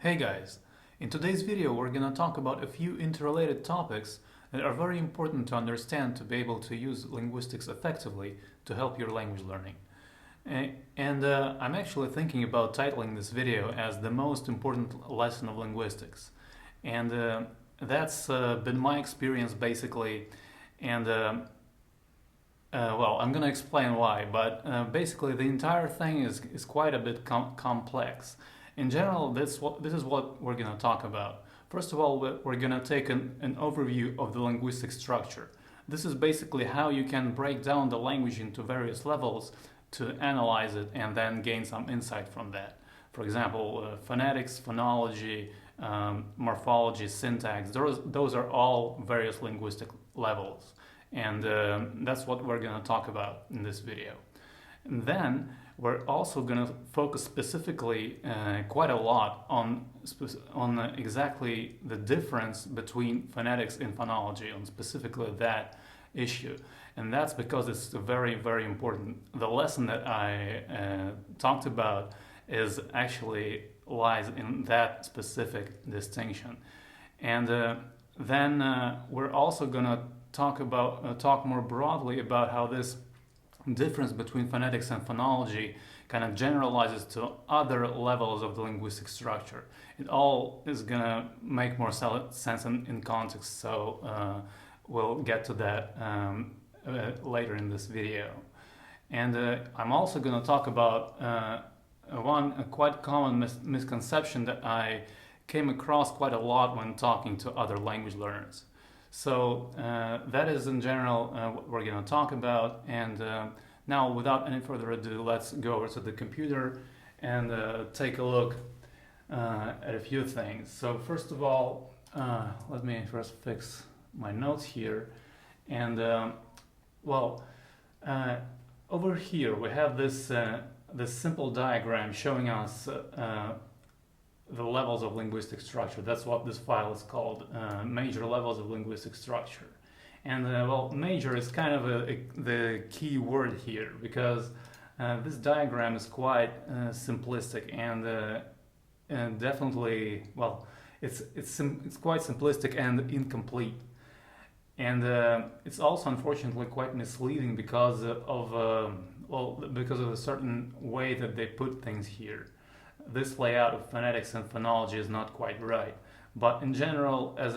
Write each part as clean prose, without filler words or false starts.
Hey guys, in today's video we're gonna talk about a few interrelated topics that are very important to understand to be able to use linguistics effectively to help your language learning. I'm actually thinking about titling this video as the most important lesson of linguistics. And that's been my experience basically, and well, I'm gonna explain why, but basically the entire thing is quite a bit complex. In general, this is what we're gonna talk about. First of all, we're gonna take an overview of the linguistic structure. This is basically how you can break down the language into various levels to analyze it and then gain some insight from that. For example, phonetics, phonology, morphology, syntax, those are all various linguistic levels. And that's what we're going to talk about in this video. And then we're also going to focus specifically quite a lot on exactly the difference between phonetics and phonology, on specifically that issue. And that's because it's very, very important. The lesson that I talked about is actually lies in that specific distinction. And then we're also going to talk more broadly about how this difference between phonetics and phonology kind of generalizes to other levels of the linguistic structure. It all is going to make more sense in context, so we'll get to that later in this video. And I'm also going to talk about a quite common misconception that I came across quite a lot when talking to other language learners. So that is in general what we're going to talk about. And now, without any further ado, let's go over to the computer and take a look at a few things. So first of all, let me first fix my notes here. And well, over here we have this simple diagram showing us the levels of linguistic structure. That's what this file is called, major levels of linguistic structure. And well, major is kind of the key word here, because this diagram is quite simplistic and definitely, well, it's quite simplistic and incomplete. And it's also unfortunately quite misleading because of a certain way that they put things here. This layout of phonetics and phonology is not quite right, but in general, as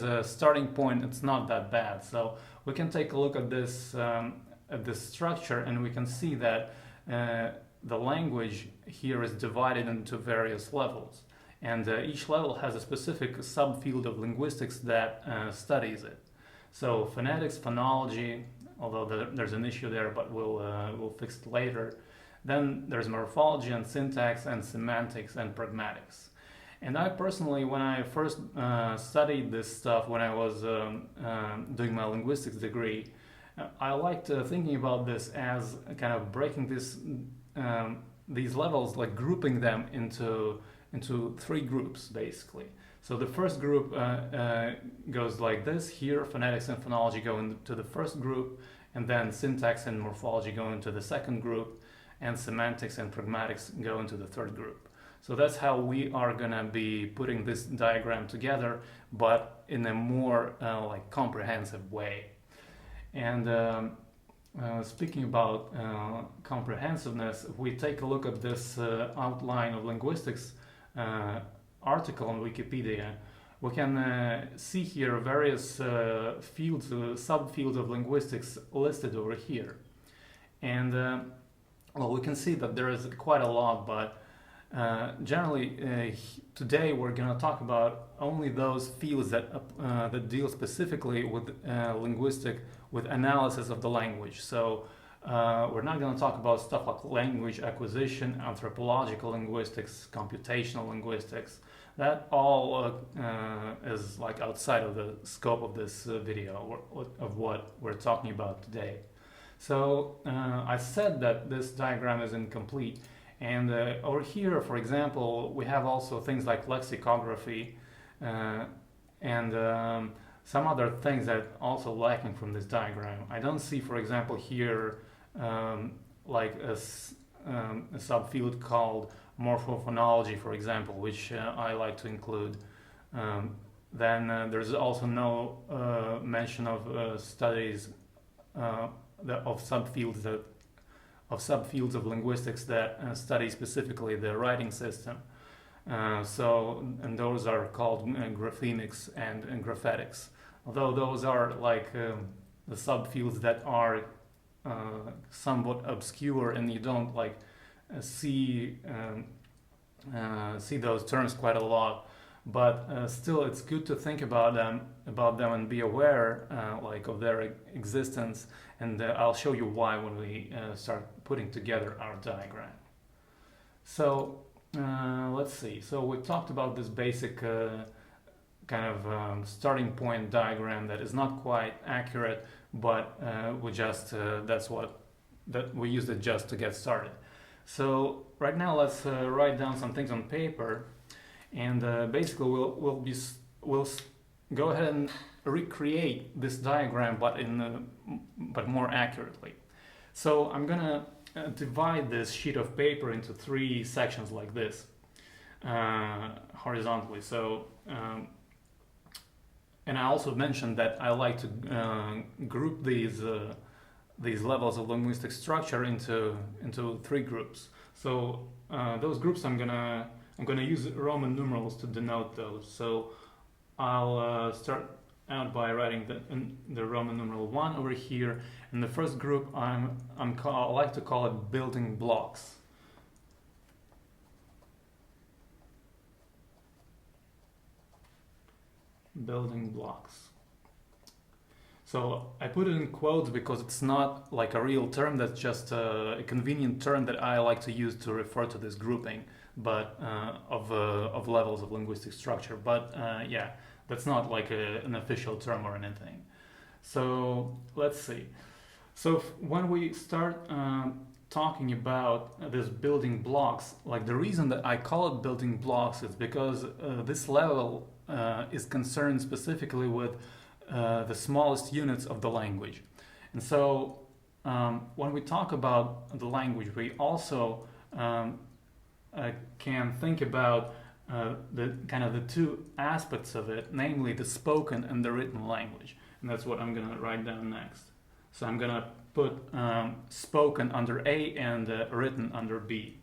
a starting point, it's not that bad. So we can take a look at this structure, and we can see that the language here is divided into various levels, and each level has a specific subfield of linguistics that studies it. So phonetics, phonology, although there's an issue there, but we'll fix it later. Then there's morphology and syntax and semantics and pragmatics. And I personally, when I first studied this stuff, when I was doing my linguistics degree, I liked thinking about this as kind of breaking these levels, like grouping them into three groups, basically. So the first group goes like this. Here, phonetics and phonology go into the first group, and then syntax and morphology go into the second group, and semantics and pragmatics go into the third group. So that's how we are going to be putting this diagram together, but in a more like comprehensive way. And speaking about comprehensiveness, if we take a look at this outline of linguistics article on Wikipedia, we can see here various fields, subfields of linguistics listed over here. And well, we can see that there is quite a lot, but generally today we're going to talk about only those fields that deal specifically with with analysis of the language. So we're not going to talk about stuff like language acquisition, anthropological linguistics, computational linguistics. That all is like outside of the scope of this video, of what we're talking about today. So I said that this diagram is incomplete, and over here, for example, we have also things like lexicography and some other things that are also lacking from this diagram. I don't see, for example, here like a subfield called morphophonology, for example, which I like to include. Then there's also no mention of studies of subfields of linguistics that study specifically the writing system. And those are called Graphemics and Graphetics. Although those are like the subfields that are somewhat obscure, and you don't like see those terms quite a lot. But still, it's good to think about them and be aware like of their existence. And I'll show you why when we start putting together our diagram. So let's see. So we talked about this basic kind of starting point diagram that is not quite accurate, but we just we used it just to get started. So right now, let's write down some things on paper. And basically, we'll go ahead and recreate this diagram, but more accurately. So I'm gonna divide this sheet of paper into 3 sections like this, horizontally. So, and I also mentioned that I like to group these levels of linguistic structure into 3 groups. So those groups I'm gonna use Roman numerals to denote those. So I'll start out by writing the Roman numeral 1 over here. And the first group I like to call it building blocks. Building blocks. So I put it in quotes because it's not like a real term. That's just a convenient term that I like to use to refer to this grouping, but of levels of linguistic structure. But yeah, that's not like an official term or anything. So let's see. So when we start talking about this building blocks, like the reason that I call it building blocks is because this level is concerned specifically with the smallest units of the language. And so when we talk about the language, we also can think about the kind of the 2 aspects of it, namely the spoken and the written language. And that's what I'm going to write down next. So I'm going to put spoken under A and written under B.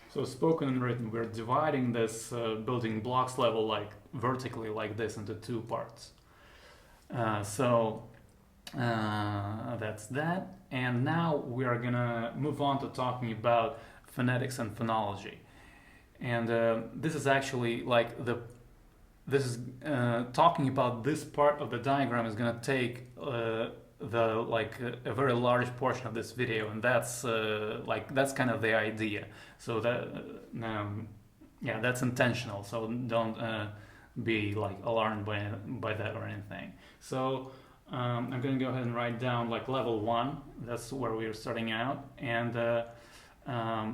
So spoken and written, we're dividing this building blocks level like vertically like this into 2 parts. So that's that. And now we are gonna move on to talking about phonetics and phonology. And this is actually like talking about this part of the diagram is gonna take a very large portion of this video, and that's kind of the idea. So that yeah, that's intentional. So don't be like alarmed by that or anything. So I'm going to go ahead and write down like level 1. That's where we're starting out, and yeah,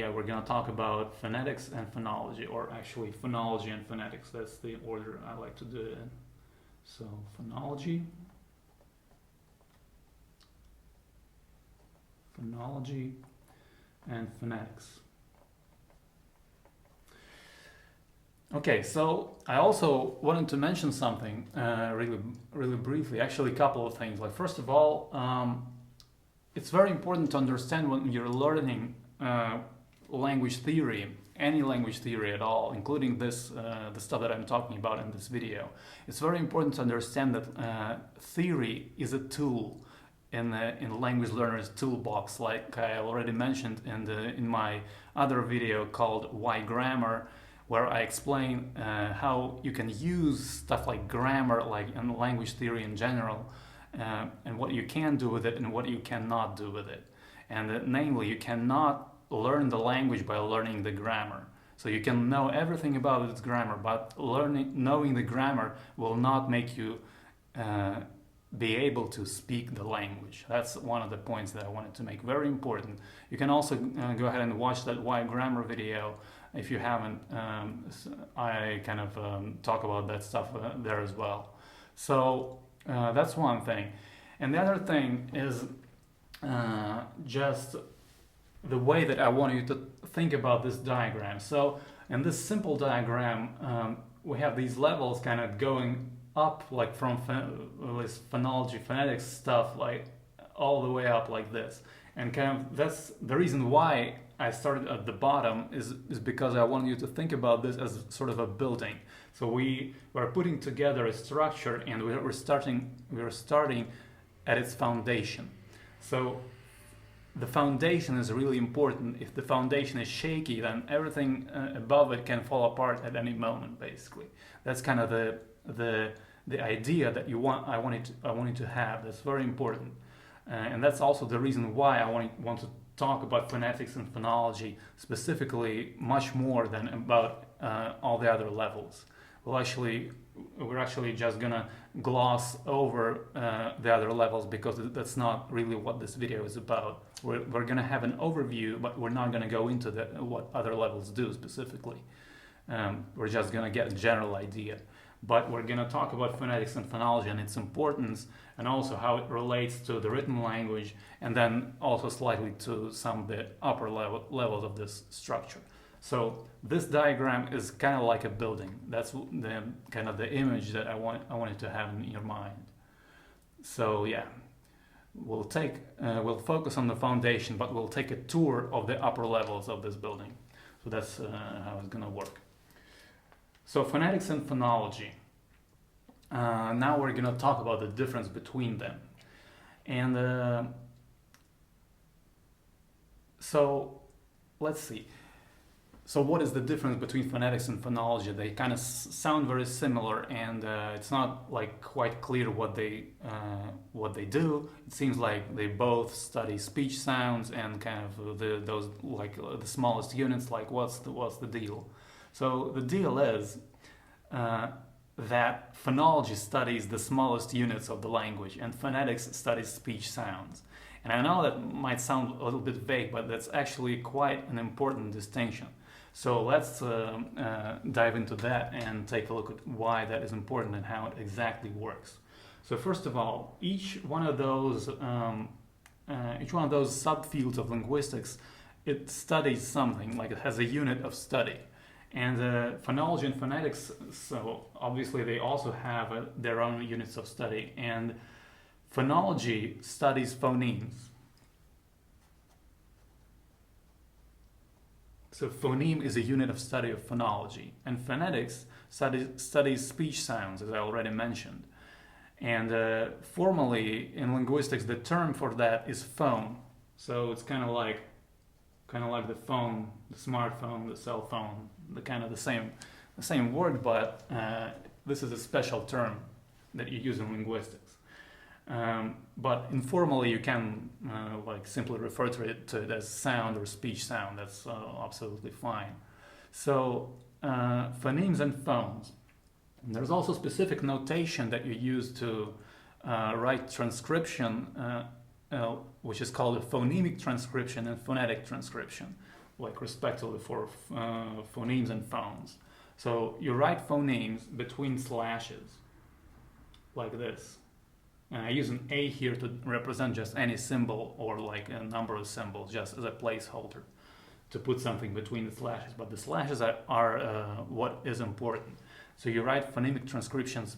we're going to talk about phonetics and phonology, or actually phonology and phonetics. That's the order I like to do it in. So phonology and phonetics. Okay, so I also wanted to mention something really briefly, actually a couple of things. Like, first of all, it's very important to understand when you're learning language theory, any language theory at all, including this the stuff that I'm talking about in this video. It's very important to understand that theory is a tool in language learners toolbox, like I already mentioned in my other video called Why Grammar, where I explain how you can use stuff like grammar, like in language theory in general, and what you can do with it and what you cannot do with it. And namely, you cannot learn the language by learning the grammar. So you can know everything about its grammar, but knowing the grammar will not make you be able to speak the language. That's one of the points that I wanted to make, very important. You can also go ahead and watch that Why Grammar video If you haven't, I kind of talk about that stuff there as well. So that's one thing. And the other thing is just the way that I want you to think about this diagram. So in this simple diagram, we have these levels kind of going up, like from this phonology, phonetics stuff, like all the way up like this. And kind of that's the reason why I started at the bottom is because I want you to think about this as sort of a building. So we are putting together a structure, and we're starting at its foundation. So the foundation is really important. If the foundation is shaky, then everything above it can fall apart at any moment. Basically, that's kind of the idea that I wanted to have. That's very important, and that's also the reason why I want to talk about phonetics and phonology specifically much more than about all the other levels. We're actually just gonna gloss over the other levels because that's not really what this video is about. We're gonna have an overview, but we're not gonna go into what other levels do specifically. We're just gonna get a general idea. But we're gonna talk about phonetics and phonology and its importance, and also how it relates to the written language, and then also slightly to some of the upper levels of this structure. So this diagram is kind of like a building. That's the kind of the image that I wanted to have in your mind. So yeah, we'll focus on the foundation, but we'll take a tour of the upper levels of this building. So that's how it's gonna work. So phonetics and phonology. Now we're gonna talk about the difference between them. And so let's see. So what is the difference between phonetics and phonology? They kind of sound very similar, and it's not like quite clear what they do. It seems like they both study speech sounds and kind of those like the smallest units. Like what's the deal? So the deal is that phonology studies the smallest units of the language, and phonetics studies speech sounds. And I know that might sound a little bit vague, but that's actually quite an important distinction. So let's dive into that and take a look at why that is important and how it exactly works. So first of all, each one of those subfields of linguistics, it studies something, like it has a unit of study. And phonology and phonetics, so obviously they also have their own units of study. And phonology studies phonemes. So phoneme is a unit of study of phonology, and phonetics studies speech sounds, as I already mentioned. And formally in linguistics, the term for that is phone. So it's kind of like the phone, the smartphone, the cell phone, the same word, but this is a special term that you use in linguistics. But informally, you can simply refer to it as sound or speech sound. That's absolutely fine. So phonemes and phones. There's also specific notation that you use to write transcription, which is called a phonemic transcription and phonetic transcription, like respectively for phonemes and phones. So you write phonemes between slashes, like this. And I use an A here to represent just any symbol or like a number of symbols, just as a placeholder to put something between the slashes. But the slashes are what is important. So you write phonemic transcriptions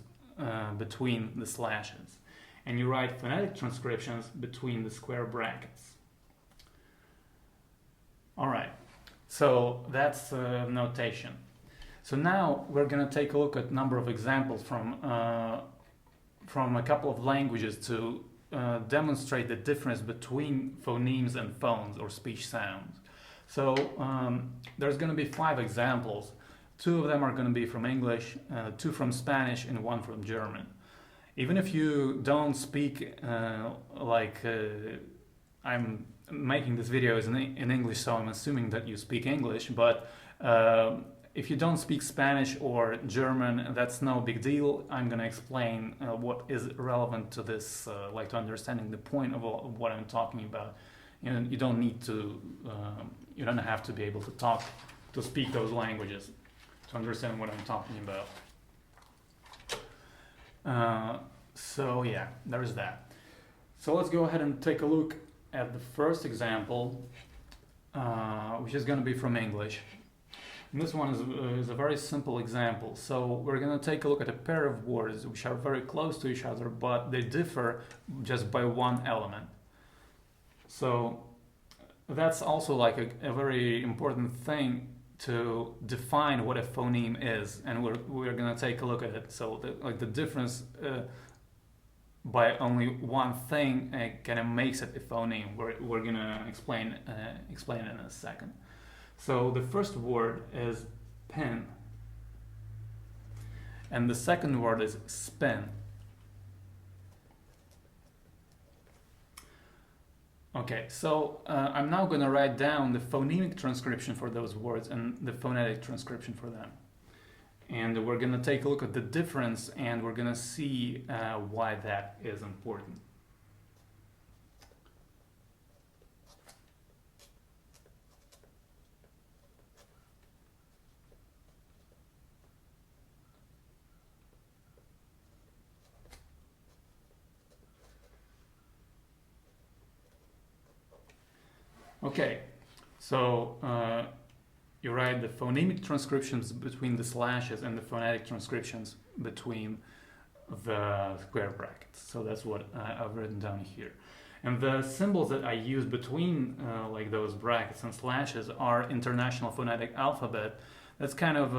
between the slashes. And you write phonetic transcriptions between the square brackets. All right, so that's notation. So now we're going to take a look at a number of examples from a couple of languages to demonstrate the difference between phonemes and phones or speech sounds. So there's going to be 5 examples. 2 of them are going to be from English, 2 from Spanish, and 1 from German. Even if you don't speak I'm making this video in English, so I'm assuming that you speak English, but if you don't speak Spanish or German, that's no big deal. I'm going to explain what is relevant to this, to understanding the point of what I'm talking about. You don't need to, you don't have to be able to to speak those languages, to understand what I'm talking about. So yeah, there's that. So let's go ahead and take a look at the first example, which is going to be from English. And this one is a very simple example. So we're going to take a look at a pair of words which are very close to each other, but they differ just by one element. So that's also like a very important thing to define what a phoneme is, and we're going to take a look at it. So the difference by only one thing kind of makes it a phoneme. We're going to explain it in a second. So the first word is pen, and the second word is spin. Okay, so I'm now going to write down the phonemic transcription for those words and the phonetic transcription for them. And we're going to take a look at the difference, and we're going to see why that is important. Okay, so you write the phonemic transcriptions between the slashes and the phonetic transcriptions between the square brackets. So that's what I've written down here. And the symbols that I use between like those brackets and slashes are International Phonetic Alphabet. That's kind of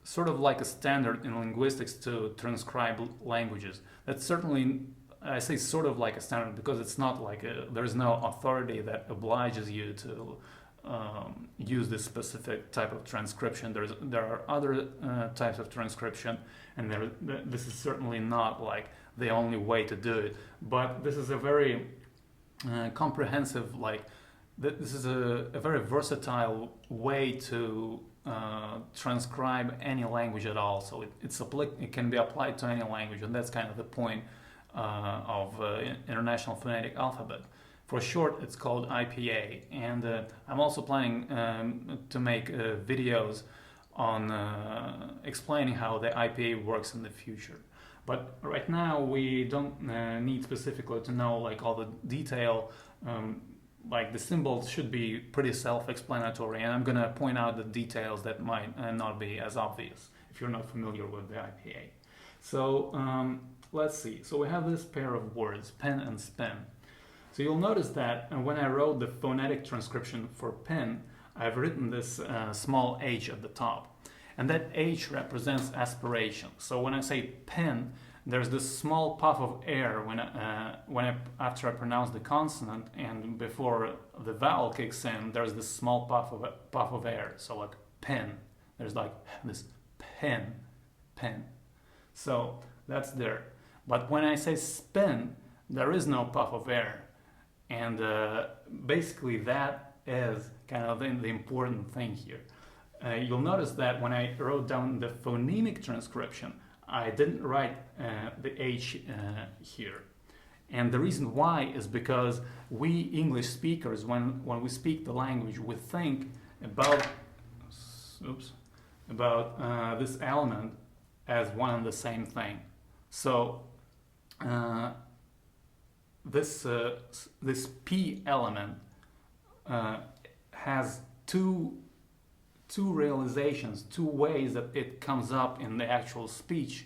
sort of like a standard in linguistics to transcribe languages. That's certainly, I say sort of like a standard because it's not like there's no authority that obliges you to use this specific type of transcription. There are other types of transcription, and this is certainly not like the only way to do it. But this is a very comprehensive, like this is a very versatile way to transcribe any language at all. So it can be applied to any language, and that's kind of the point of International Phonetic Alphabet. For short, it's called IPA, and I'm also planning to make videos on explaining how the IPA works in the future. But right now, we don't need specifically to know like all the detail. Like the symbols should be pretty self-explanatory, and I'm going to point out the details that might not be as obvious if you're not familiar with the IPA. So let's see. So we have this pair of words, pen and spin. So you'll notice that when I wrote the phonetic transcription for pen, I've written this small h at the top. And that h represents aspiration. So when I say pen, there's this small puff of air after I pronounce the consonant, and before the vowel kicks in, there's this small puff of air. So like pen, there's like this pen. So that's there. But when I say spin, there is no puff of air. And basically that is kind of the important thing here. You'll notice that when I wrote down the phonemic transcription, I didn't write the H here. And the reason why is because we English speakers, when we speak the language, we think about this element as one and the same thing. So this P element has two realizations, two ways that it comes up in the actual speech,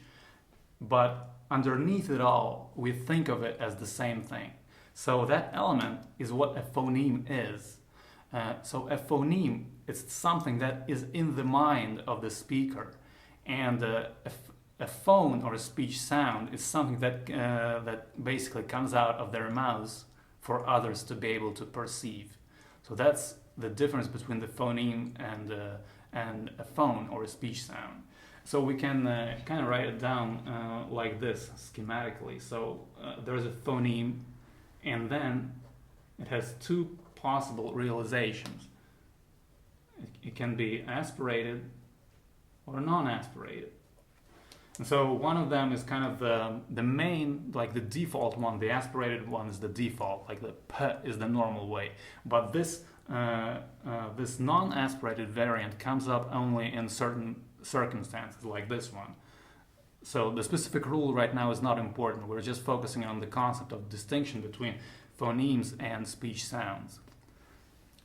but underneath it all, we think of it as the same thing. So that element is what a phoneme is. So a phoneme is something that is in the mind of the speaker, and a phone or a speech sound is something that basically comes out of their mouths for others to be able to perceive. So that's the difference between the phoneme and a phone or a speech sound. So we can kind of write it down like this schematically. So there's a phoneme, and then it has two possible realizations. It can be aspirated or non-aspirated. And so one of them is kind of the main, like the default one. The aspirated one is the default, like the p is the normal way. But this this non-aspirated variant comes up only in certain circumstances, like this one. So the specific rule right now is not important. We're just focusing on the concept of distinction between phonemes and speech sounds.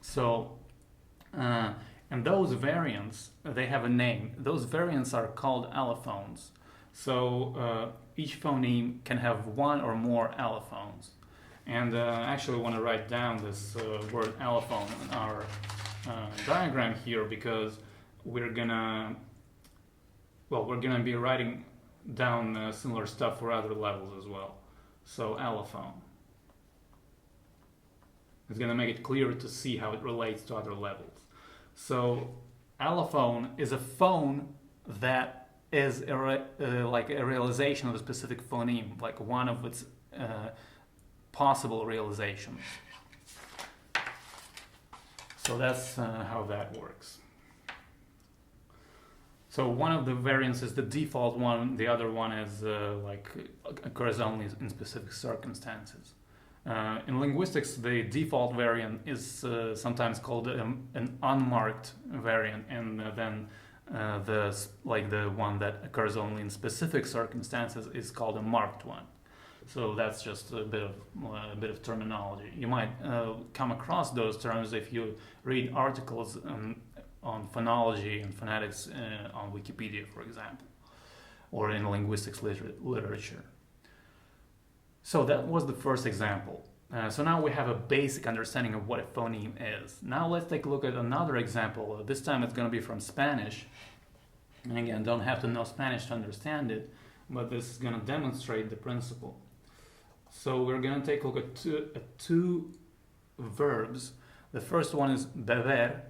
So, and those variants, they have a name. Those variants are called allophones. So each phoneme can have one or more allophones. And actually I want to write down this word allophone in our diagram here, because we're gonna be writing down similar stuff for other levels as well. So allophone. It's gonna make it clearer to see how it relates to other levels. So allophone is a phone that is like a realization of a specific phoneme, like one of its possible realizations. So that's how that works. So one of the variants is the default one, the other one is occurs only in specific circumstances. In linguistics, the default variant is sometimes called an unmarked variant, and then the one that occurs only in specific circumstances is called a marked one. So that's just a bit of terminology. You might come across those terms if you read articles on phonology and phonetics on Wikipedia, for example, or in linguistics literature. So that was the first example. So now we have a basic understanding of what a phoneme is. Now let's take a look at another example. This time it's going to be from Spanish. And again, don't have to know Spanish to understand it, but this is going to demonstrate the principle. So we're going to take a look at two verbs. The first one is beber,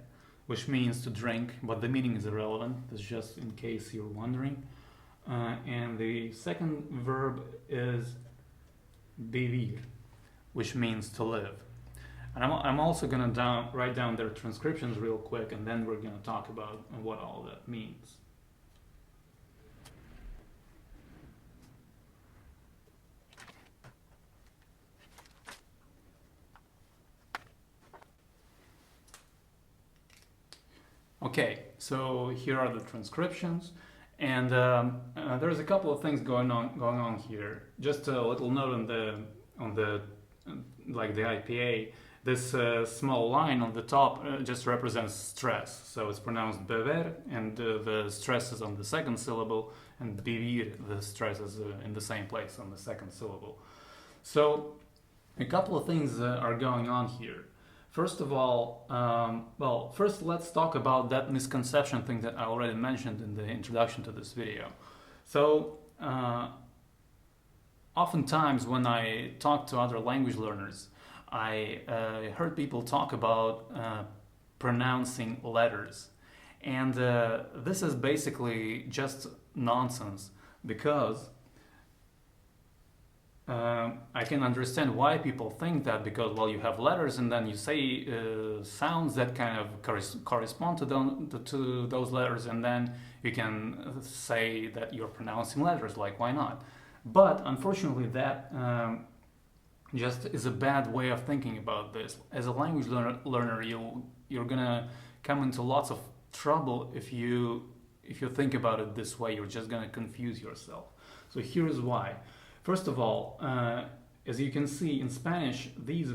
which means to drink, but the meaning is irrelevant. That's just in case you're wondering. And the second verb is vivir, which means to live. And I'm also going to write down their transcriptions real quick, and then we're going to talk about what all that means. Okay, so here are the transcriptions, and there's a couple of things going on here. Just a little note on the IPA. This small line on the top just represents stress, so it's pronounced beber, and the stress is on the second syllable, and vivir, the stress is in the same place on the second syllable. So a couple of things are going on here. First of all, first let's talk about that misconception thing that I already mentioned in the introduction to this video. So, oftentimes when I talk to other language learners, I heard people talk about pronouncing letters. And this is basically just nonsense, because I can understand why people think that, because, well, you have letters and then you say sounds that kind of correspond to those letters, and then you can say that you're pronouncing letters, like, why not? But unfortunately that just is a bad way of thinking about this. As a language learner, you're gonna come into lots of trouble if you think about it this way. You're just gonna confuse yourself. So here's why. First of all, as you can see in Spanish, these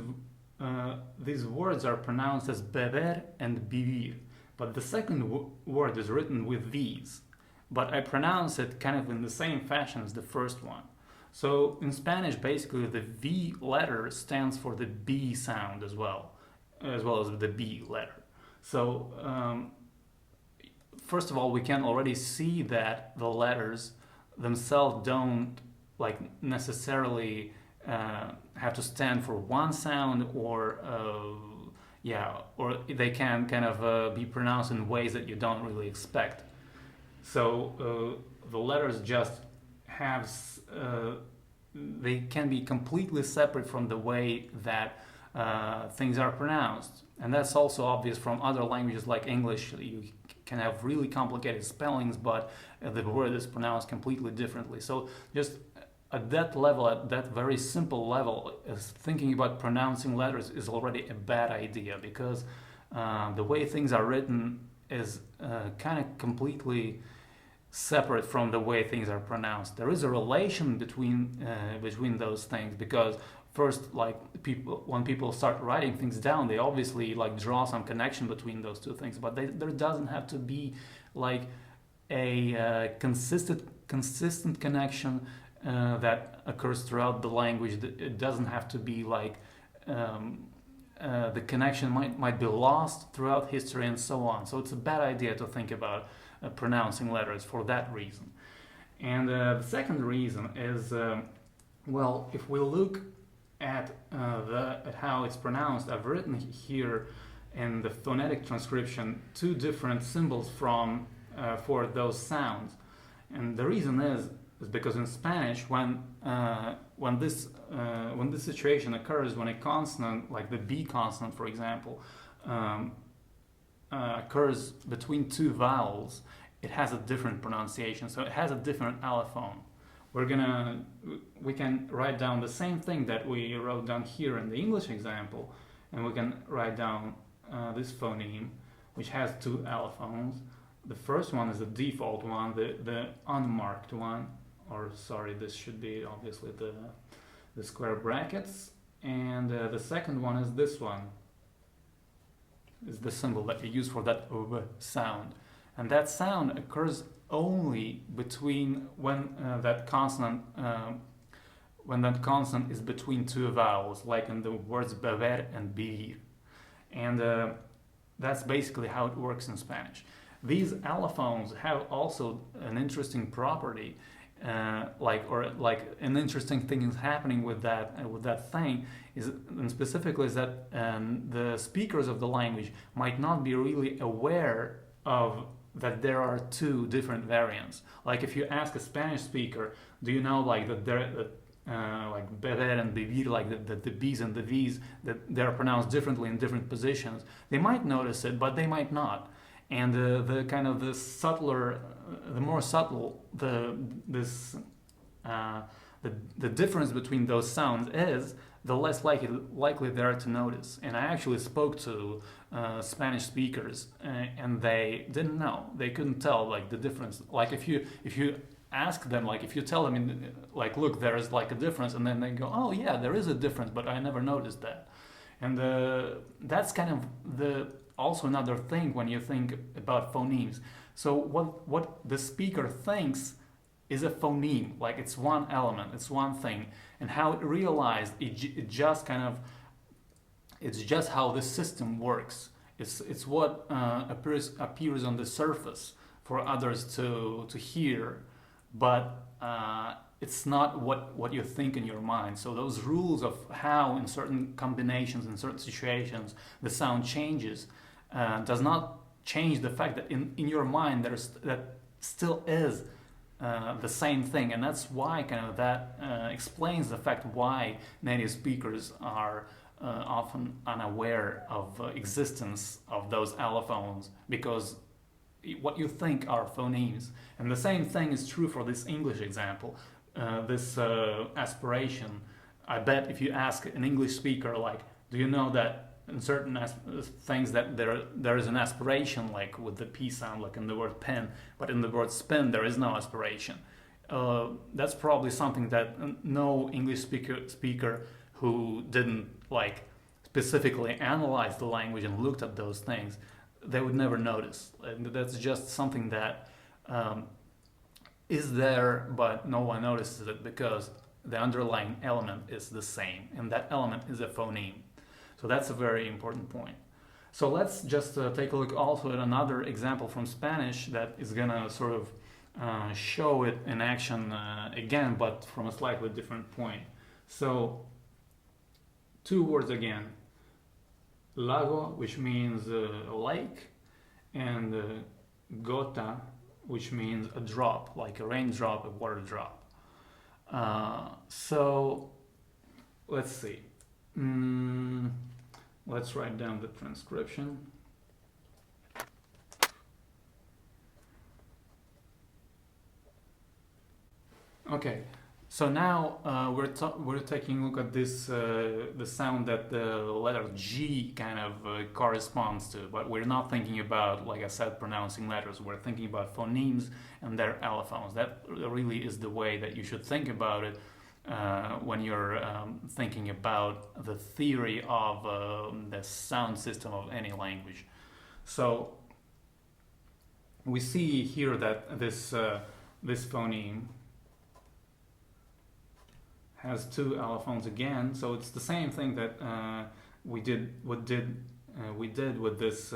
words are pronounced as beber and vivir, but the second word is written with these, but I pronounce it kind of in the same fashion as the first one. So in Spanish, basically the V letter stands for the B sound as well as the B letter. So first of all, we can already see that the letters themselves don't necessarily have to stand for one sound, or they can kind of be pronounced in ways that you don't really expect. So the letters just have they can be completely separate from the way that things are pronounced, and that's also obvious from other languages like English. You can have really complicated spellings, but the word is pronounced completely differently. So just at that level, at that very simple level, thinking about pronouncing letters is already a bad idea, because the way things are written is kind of completely separate from the way things are pronounced. There is a relation between those things, because first, like, when people start writing things down, they obviously like draw some connection between those two things, but there doesn't have to be like a consistent connection that occurs throughout the language. It doesn't have to be like the connection might be lost throughout history and so on. So it's a bad idea to think about pronouncing letters for that reason. And the second reason is, well, if we look at how it's pronounced, I've written here in the phonetic transcription two different symbols for those sounds. And the reason is because in Spanish, when this situation occurs, when a consonant, like the B consonant, for example, occurs between two vowels, it has a different pronunciation. So it has a different allophone. We can write down the same thing that we wrote down here in the English example, and we can write down this phoneme, which has two allophones. The first one is the default one, the unmarked one, or sorry, this should be obviously the square brackets, and the second one is this one, is the symbol that you use for that v sound, and that sound occurs only between when that consonant is between two vowels, like in the words beber and vivir, and that's basically how it works in Spanish. These allophones have also an interesting property, like an interesting thing is happening with that thing, and specifically is that the speakers of the language might not be really aware of that there are two different variants. Like if you ask a Spanish speaker, do you know like that like beber and vivir, like the B's and the V's, that they're pronounced differently in different positions? They might notice it, but they might not. And the more subtle the difference between those sounds is, the less likely they are to notice. And I actually spoke to Spanish speakers, and they didn't know. They couldn't tell like the difference. Like if you ask them, like if you tell them, like, look, there is like a difference, and then they go, oh yeah, there is a difference, but I never noticed that. And that's kind of also another thing when you think about phonemes. So what the speaker thinks is a phoneme, like it's one element, it's one thing, and how it realized it just it's just how the system works. It's what appears on the surface for others to hear, but it's not what you think in your mind. So those rules of how in certain combinations, in certain situations, the sound changes does not change the fact that in your mind that still is the same thing. And that's why that explains the fact why native speakers are often unaware of existence of those allophones, because what you think are phonemes. And the same thing is true for this English example, this aspiration. I bet if you ask an English speaker, like, do you know that in certain things that there is an aspiration, like with the P sound, like in the word pen, but in the word spin there is no aspiration. That's probably something that no English speaker who didn't like specifically analyze the language and looked at those things, they would never notice. And that's just something that is there, but no one notices it because the underlying element is the same, and that element is a phoneme. So that's a very important point. So let's just take a look also at another example from Spanish that is gonna sort of show it in action again, but from a slightly different point. So two words again: lago, which means a lake, and gota, which means a drop, like a raindrop, a water drop. So let's see. Let's write down the transcription. Okay, So now we're taking a look at this the sound that the letter G kind of corresponds to, but we're not thinking about, like I said, pronouncing letters. We're thinking about phonemes and their allophones. That really is the way that you should think about it when you're thinking about the theory of the sound system of any language. So we see here that this phoneme has two allophones again, so it's the same thing that we did with this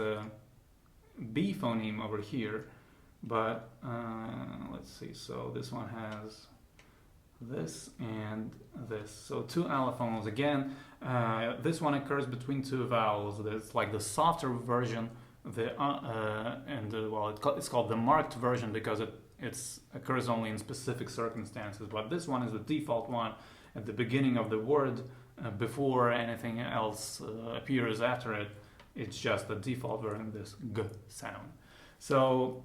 B phoneme over here, but let's see. So this one has this and this, so two allophones again. This one occurs between two vowels. It's like the softer version, it's called the marked version because it occurs only in specific circumstances, but this one is the default one at the beginning of the word before anything else appears after it. It's just the default version, this g sound. So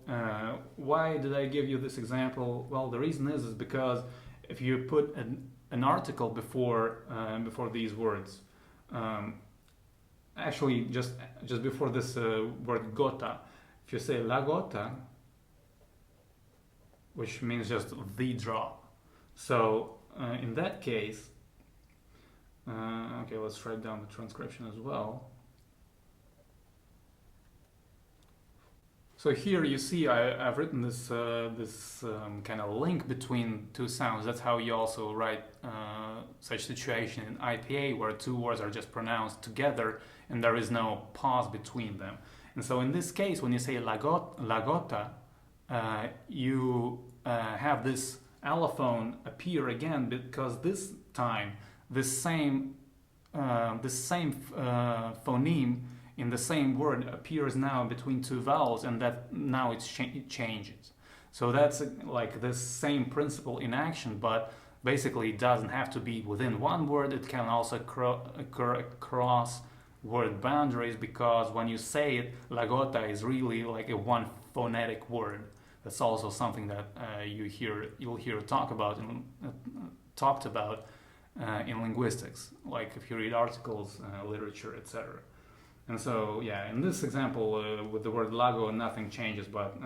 why did I give you this example? Well, the reason is because if you put an article before these words, actually just before this word gota, if you say la gota, which means just the drop. So in that case, okay, let's write down the transcription as well. So here you see I've written this kind of link between two sounds. That's how you also write such situation in IPA, where two words are just pronounced together and there is no pause between them. And so in this case, when you say la gota, you have this allophone appear again, because this time this same phoneme in the same word appears now between two vowels, and that now it changes. So that's like this same principle in action, but basically it doesn't have to be within one word. It can also occur across word boundaries, because when you say it, la gota is really like a one phonetic word. That's also something that you'll hear talked about in linguistics, like if you read articles, literature, etc. And so, yeah, in this example with the word lago, nothing changes, but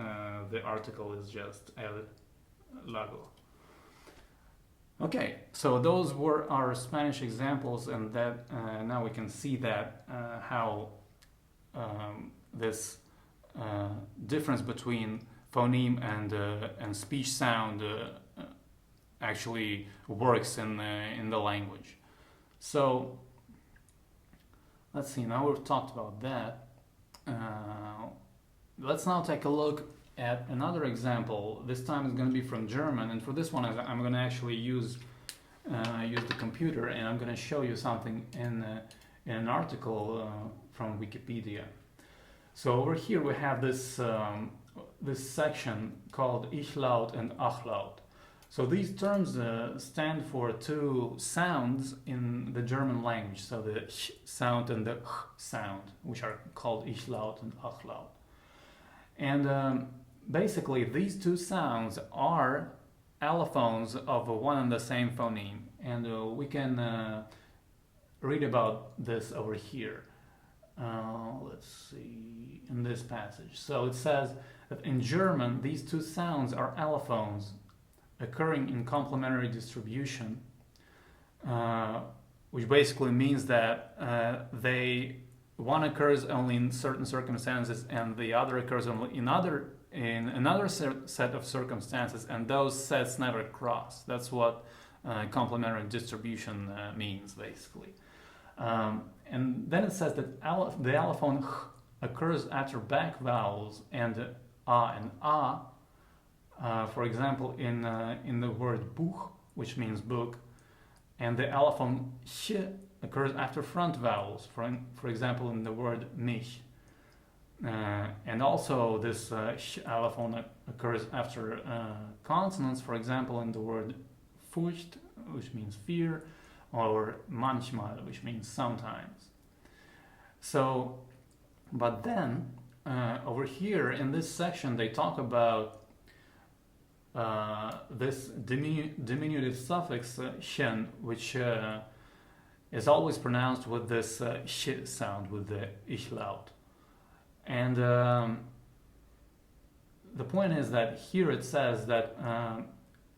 the article is just added, lago. Okay, so those were our Spanish examples, and that now we can see that how this difference between phoneme and speech sound actually works in the language. So let's see, now we've talked about that. Let's now take a look at another example. This time it's going to be from German, and for this one I'm going to actually use the computer, and I'm going to show you something in an article from Wikipedia. So over here we have this section called Ich laut and Ach laut. So these terms stand for two sounds in the German language, so the sh sound and the h sound, which are called Ich laut and Ach laut. And basically these two sounds are allophones of one and the same phoneme, and we can read about this over here. Let's see, in this passage. So it says that in German these two sounds are allophones occurring in complementary distribution, which basically means that one occurs only in certain circumstances and the other occurs only in another set of circumstances, and those sets never cross. That's what complementary distribution means, basically. And then it says that the allophone h occurs after back vowels and a. For example, in the word Buch, which means book, and the allophone sh occurs after front vowels. For example, in the word mich. And also this sh allophone occurs after consonants. For example, in the word Furcht, which means fear, or manchmal, which means sometimes. So, but then over here in this section they talk about this diminutive suffix shen, which is always pronounced with this sh sound, with the ich laut. And the point is that here it says that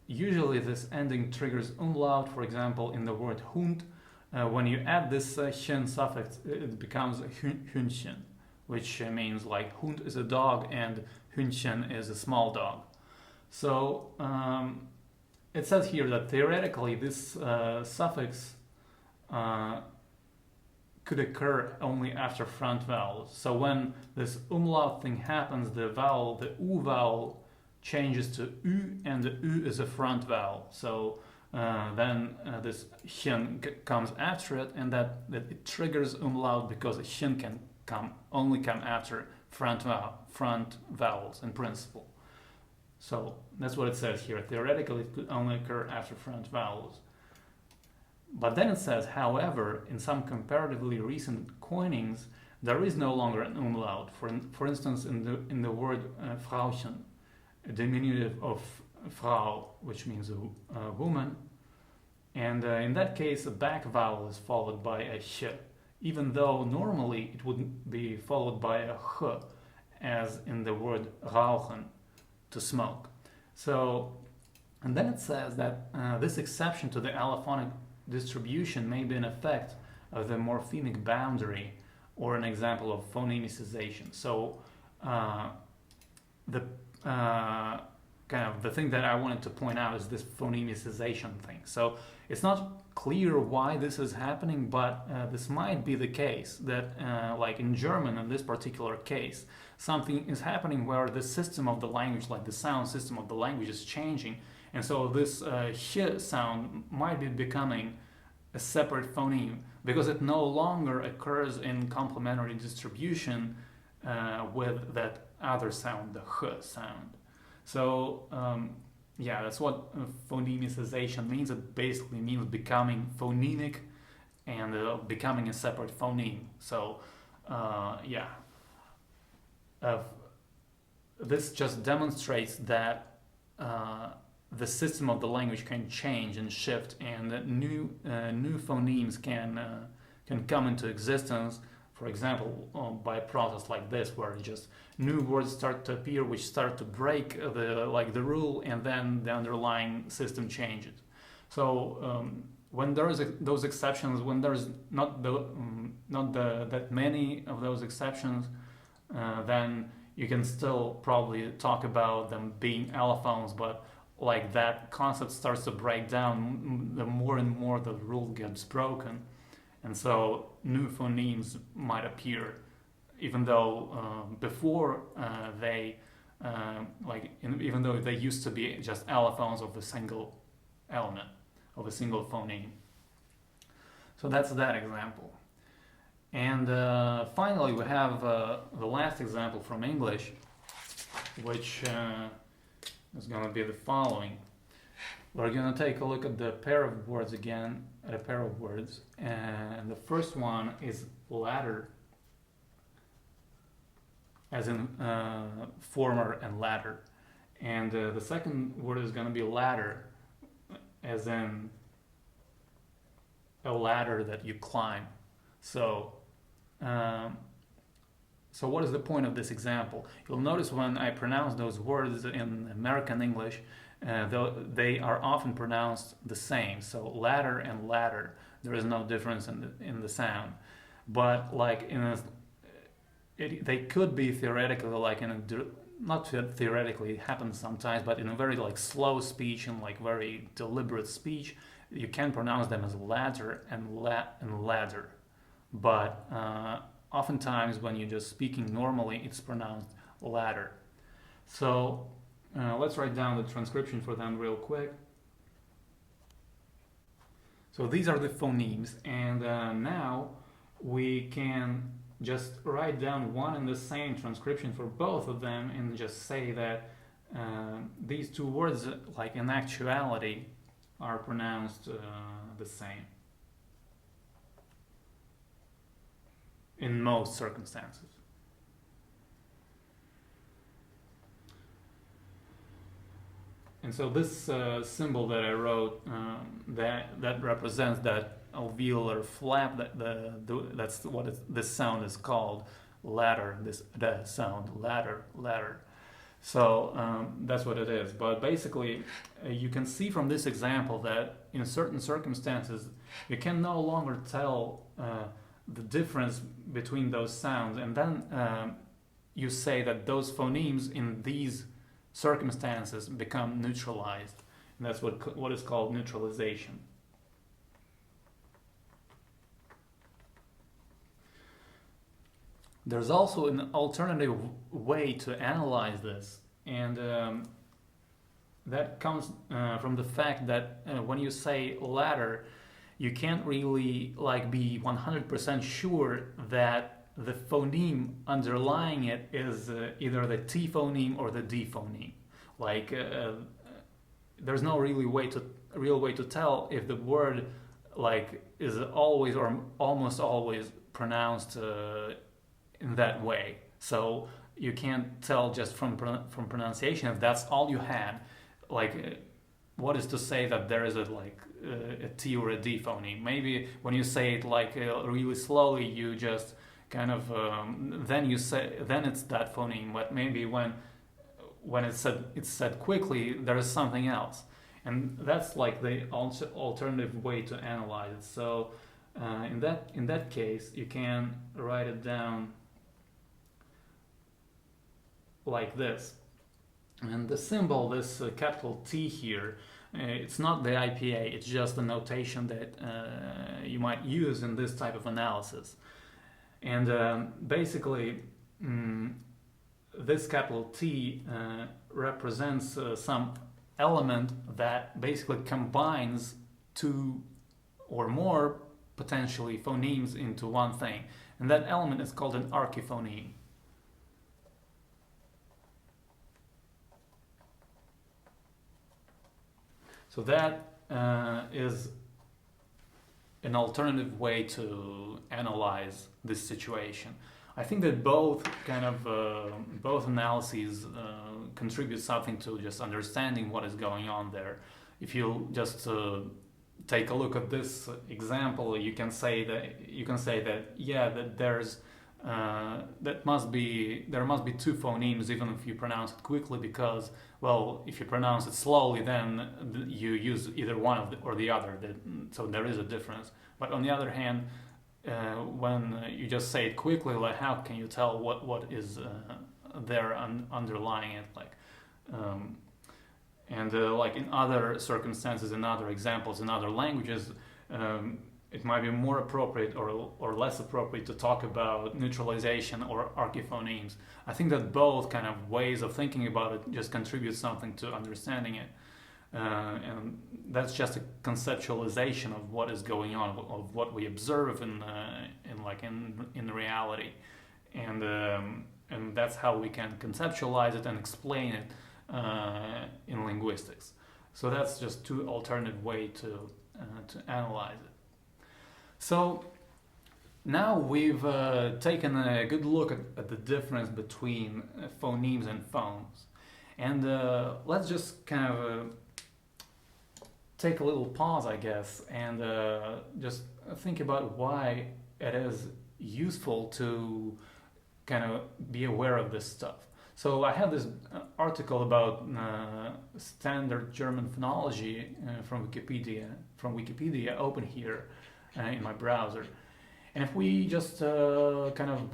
usually this ending triggers umlaut, for example, in the word hund. When you add this shen suffix, it becomes hündchen, which means like hund is a dog and hündchen is a small dog. So it says here that theoretically this suffix could occur only after front vowels. So when this umlaut thing happens, the vowel, the u vowel, changes to u, and the u is a front vowel. So then this chen comes after it, and that it triggers umlaut because a chen can only come after front vowels in principle. So that's what it says here. Theoretically, it could only occur after front vowels. But then it says, however, in some comparatively recent coinings, there is no longer an umlaut. For instance, in the word Frauchen, a diminutive of Frau, which means a woman, and in that case, a back vowel is followed by a sh, even though normally it wouldn't be followed by a h, as in the word rauchen, to smoke. So, and then it says that this exception to the allophonic distribution may be an effect of the morphemic boundary, or an example of phonemicization. So the kind of the thing that I wanted to point out is this phonemicization thing. So it's not clear why this is happening, but this might be the case that like in German in this particular case, something is happening where the system of the language, like the sound system of the language, is changing, and so this sh sound might be becoming a separate phoneme because it no longer occurs in complementary distribution with that other sound, the h sound. So yeah, that's what phonemicization means. It basically means becoming phonemic and becoming a separate phoneme. So yeah, this just demonstrates that the system of the language can change and shift, and that new phonemes can come into existence. For example, by a process like this, where just new words start to appear, which start to break the rule, and then the underlying system changes. So when there is those exceptions, when there's not that many of those exceptions, then you can still probably talk about them being allophones, but like that concept starts to break down, the more and more the rule gets broken, and so new phonemes might appear, even though before even though they used to be just allophones of a single element, of a single phoneme. So that's that example. And finally, we have the last example from English, which is going to be the following. We're going to take a look at the pair of words again, at a pair of words, and the first one is ladder, as in former and latter, and the second word is going to be ladder, as in a ladder that you climb. So so what is the point of this example? You'll notice when I pronounce those words in American English, they are often pronounced the same. So ladder and ladder, there is no difference in the sound. But like they could be theoretically, like not theoretically, it happens sometimes, but in a very like slow speech and like very deliberate speech, you can pronounce them as ladder and ladder. But oftentimes when you're just speaking normally, it's pronounced ladder. So let's write down the transcription for them real quick. So these are the phonemes, and now we can just write down one and the same transcription for both of them and just say that these two words, like in actuality, are pronounced the same in most circumstances. And so this symbol that I wrote, that represents that alveolar flap, that's what this sound is called, ladder. The sound ladder. So that's what it is. But basically, you can see from this example that in certain circumstances, you can no longer tell the difference between those sounds, and then you say that those phonemes in these circumstances become neutralized, and that's what is called neutralization. There's also an alternative way to analyze this, and that comes from the fact that when you say ladder, you can't really be 100% sure that the phoneme underlying it is either the T phoneme or the D phoneme. There's no real way to tell if the word is always or almost always pronounced in that way. So you can't tell just from pronunciation if that's all you had. What is to say that there is a T or a D phoneme? Maybe when you say it really slowly, you just kind of then it's that phoneme. But maybe when it's said quickly, there is something else, and that's the alternative way to analyze it. So in that case, you can write it down like this. And the symbol, this capital T here, it's not the IPA, it's just a notation that you might use in this type of analysis. And basically, this capital T represents some element that basically combines two or more, potentially, phonemes into one thing. And that element is called an archiphoneme. So that is an alternative way to analyze this situation. I think that both analyses contribute something to just understanding what is going on there. If you just take a look at this example, you can say that there's there must be two phonemes even if you pronounce it quickly, because if you pronounce it slowly, then you use either one or the other. So there is a difference. But on the other hand, when you just say it quickly, how can you tell what is there underlying it? In other circumstances, in other examples, in other languages, it might be more appropriate or less appropriate to talk about neutralization or archiphonemes. I think that both kind of ways of thinking about it just contribute something to understanding it. And that's just a conceptualization of what is going on, of what we observe in reality. And that's how we can conceptualize it and explain it in linguistics. So that's just two alternative ways to analyze it. So now we've taken a good look at the difference between phonemes and phones. And let's just kind of take a little pause, I guess, and just think about why it is useful to kind of be aware of this stuff. So I have this article about standard German phonology from Wikipedia open here in my browser. And if we just kind of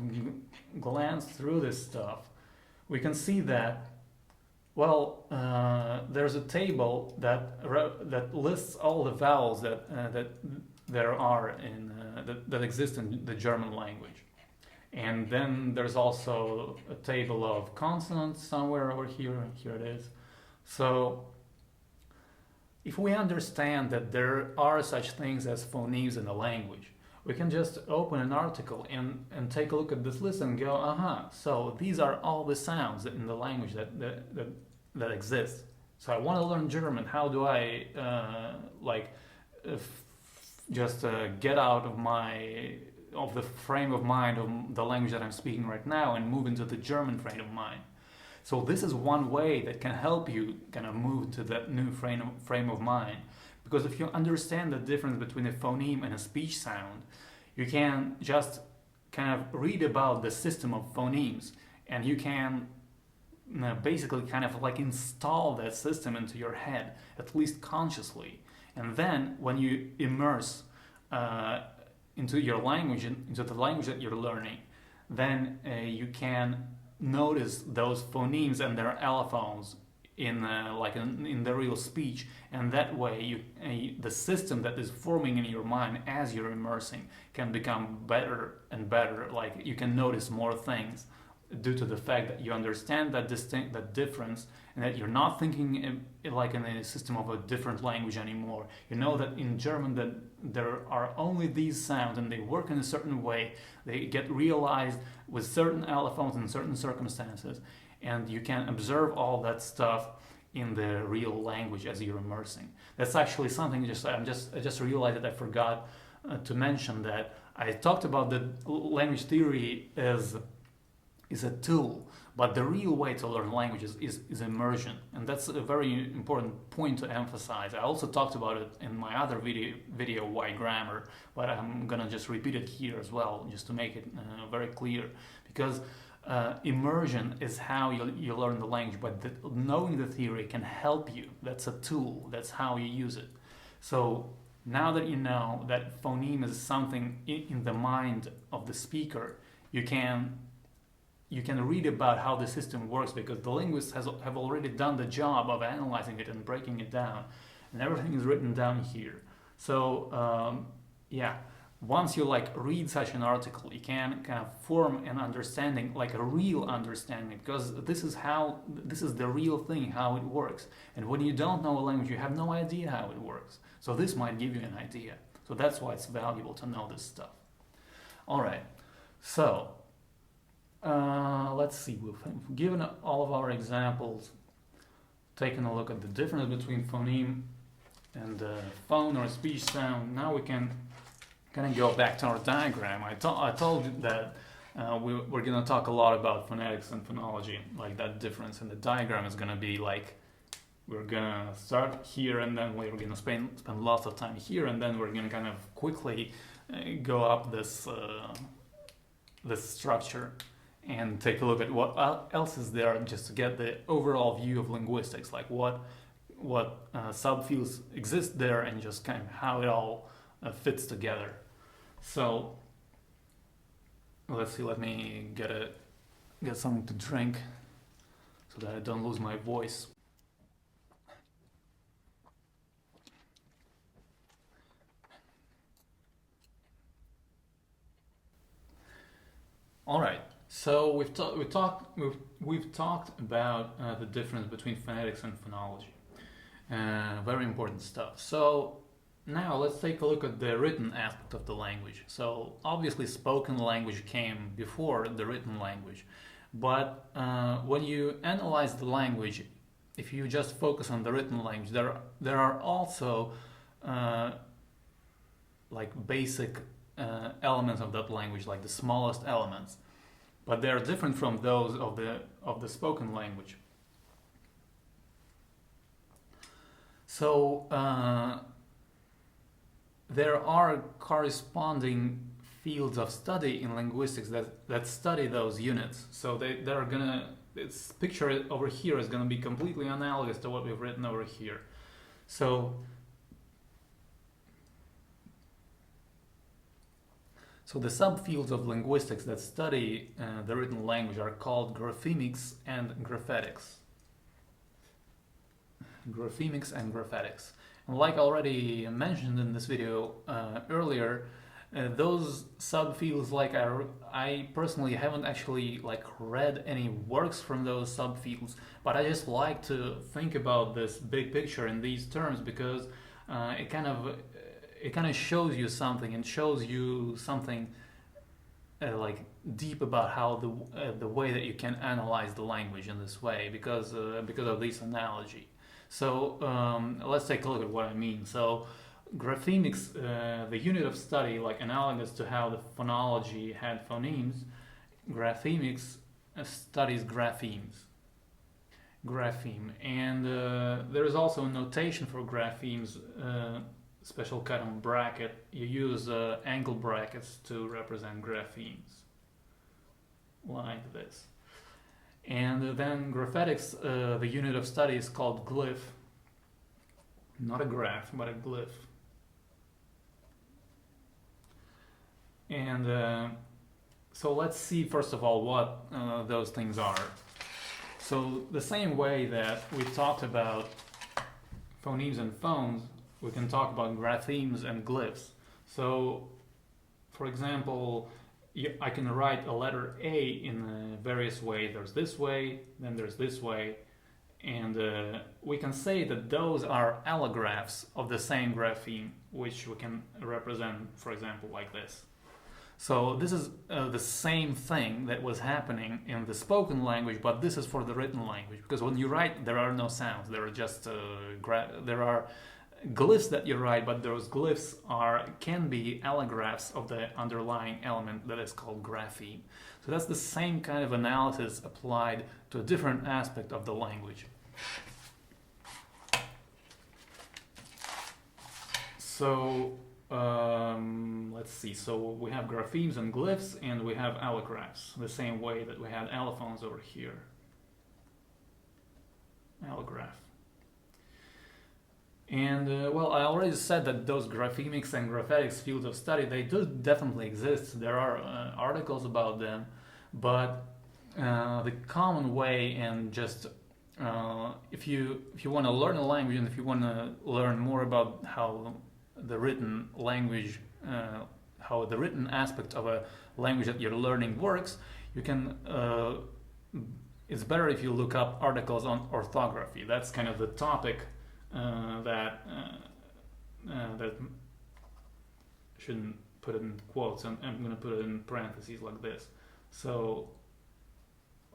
glance through this stuff, we can see that there's a table that lists all the vowels that there are that exist in the German language. And then there's also a table of consonants somewhere over here. Here it is. So if we understand that there are such things as phonemes in the language, we can just open an article and take a look at this list and go, so these are all the sounds in the language that exist. So I want to learn German. How do I get out of the frame of mind of the language that I'm speaking right now and move into the German frame of mind? So this is one way that can help you kind of move to that new frame of mind. Because if you understand the difference between a phoneme and a speech sound, you can just kind of read about the system of phonemes, and you can basically kind of like install that system into your head, at least consciously. And then when you immerse into your language, into the language that you're learning, then you can notice those phonemes and their allophones in the real speech, and that way the system that is forming in your mind as you're immersing can become better and better. Like you can notice more things due to the fact that you understand that difference, and that you're not thinking like in a system of a different language anymore. You know that in German that there are only these sounds and they work in a certain way, they get realized with certain allophones in certain circumstances, and you can observe all that stuff in the real language as you're immersing. That's actually something I just realized that I forgot to mention, that I talked about the language theory is a tool, but the real way to learn languages is immersion, and that's a very important point to emphasize. I also talked about it in my other video Why Grammar, but I'm gonna just repeat it here as well, just to make it very clear, because immersion is how you learn the language, but knowing the theory can help you. That's a tool, that's how you use it. So now that you know that phoneme is something in the mind of the speaker, you can read about how the system works, because the linguists have already done the job of analyzing it and breaking it down, and everything is written down here. So once you read such an article, you can kind of form an understanding, like a real understanding, because this is the real thing, how it works. And when you don't know a language, you have no idea how it works. So this might give you an idea. So that's why it's valuable to know this stuff. All right, so let's see, we've given all of our examples, taken a look at the difference between phoneme and phone or speech sound. Now we can kind of go back to our diagram. I told you that we're going to talk a lot about phonetics and phonology, like that difference, and the diagram is going to be like, we're going to start here, and then we're going to spend lots of time here, and then we're going to kind of quickly go up this structure and take a look at what else is there, just to get the overall view of linguistics, like what subfields exist there, and just kind of how it all fits together. So let's see, let me get something to drink so that I don't lose my voice. All right. So we've talked about the difference between phonetics and phonology. Very important stuff. So now let's take a look at the written aspect of the language. So obviously spoken language came before the written language, but when you analyze the language, if you just focus on the written language, there are also basic elements of that language, like the smallest elements, but they are different from those of the spoken language. So there are corresponding fields of study in linguistics that study those units. So they're gonna, this picture over here is gonna be completely analogous to what we've written over here. So the subfields of linguistics that study the written language are called Graphemics and Graphetics. Graphemics and Graphetics. And like I already mentioned in this video earlier, those subfields, I personally haven't actually read any works from those subfields, but I just like to think about this big picture in these terms, because it kind of shows you something, and shows you something deep about how the way that you can analyze the language in this way, because of this analogy. So let's take a look at what I mean. So Graphemics, the unit of study, analogous to how the phonology had phonemes, Graphemics studies graphemes. grapheme. And there is also a notation for graphemes, special kind of bracket. You use angle brackets to represent graphemes, like this. And then Graphetics, the unit of study is called glyph. Not a graph, but a glyph. And so let's see first of all what those things are. So the same way that we talked about phonemes and phones, we can talk about graphemes and glyphs. So, for example, I can write a letter A in various ways. There's this way, then there's this way, and we can say that those are allographs of the same grapheme, which we can represent, for example, like this. So this is the same thing that was happening in the spoken language, but this is for the written language. Because when you write, there are no sounds. There are just there are glyphs that you write, but those glyphs can be allographs of the underlying element that is called grapheme. So that's the same kind of analysis applied to a different aspect of the language. So let's see. So we have graphemes and glyphs, and we have allographs, the same way that we had allophones over here. Allograph. And well, I already said that those graphemics and graphetics fields of study, they do definitely exist. There are articles about them, but the common way, and just if you want to learn a language, and if you want to learn more about how the written language, how the written aspect of a language that you're learning works, you can. It's better if you look up articles on orthography. That's kind of the topic. That shouldn't put it in quotes, and I'm going to put it in parentheses like this. So,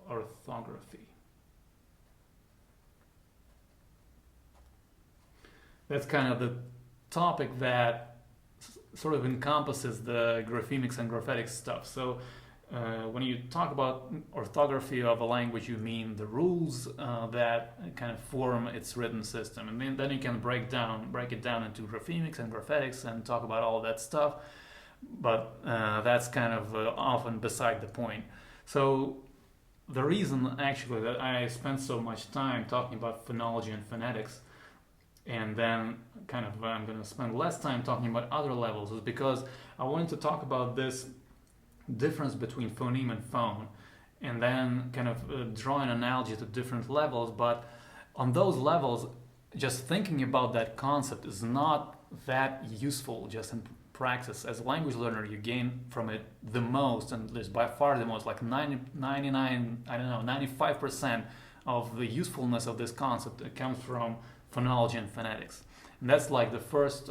orthography. That's kind of the topic that sort of encompasses the graphemics and graphetics stuff. So, when you talk about orthography of a language, you mean the rules that kind of form its written system, and then you can break it down into graphemics and graphetics and talk about all that stuff. But that's kind of often beside the point. So the reason actually that I spent so much time talking about phonology and phonetics, and then kind of I'm going to spend less time talking about other levels, is because I wanted to talk about this difference between phoneme and phone, and then kind of draw an analogy to different levels. But on those levels, just thinking about that concept is not that useful just in practice. As a language learner, you gain from it the most, and there's by far the most, like 95% of the usefulness of this concept. It comes from phonology and phonetics, and that's like the first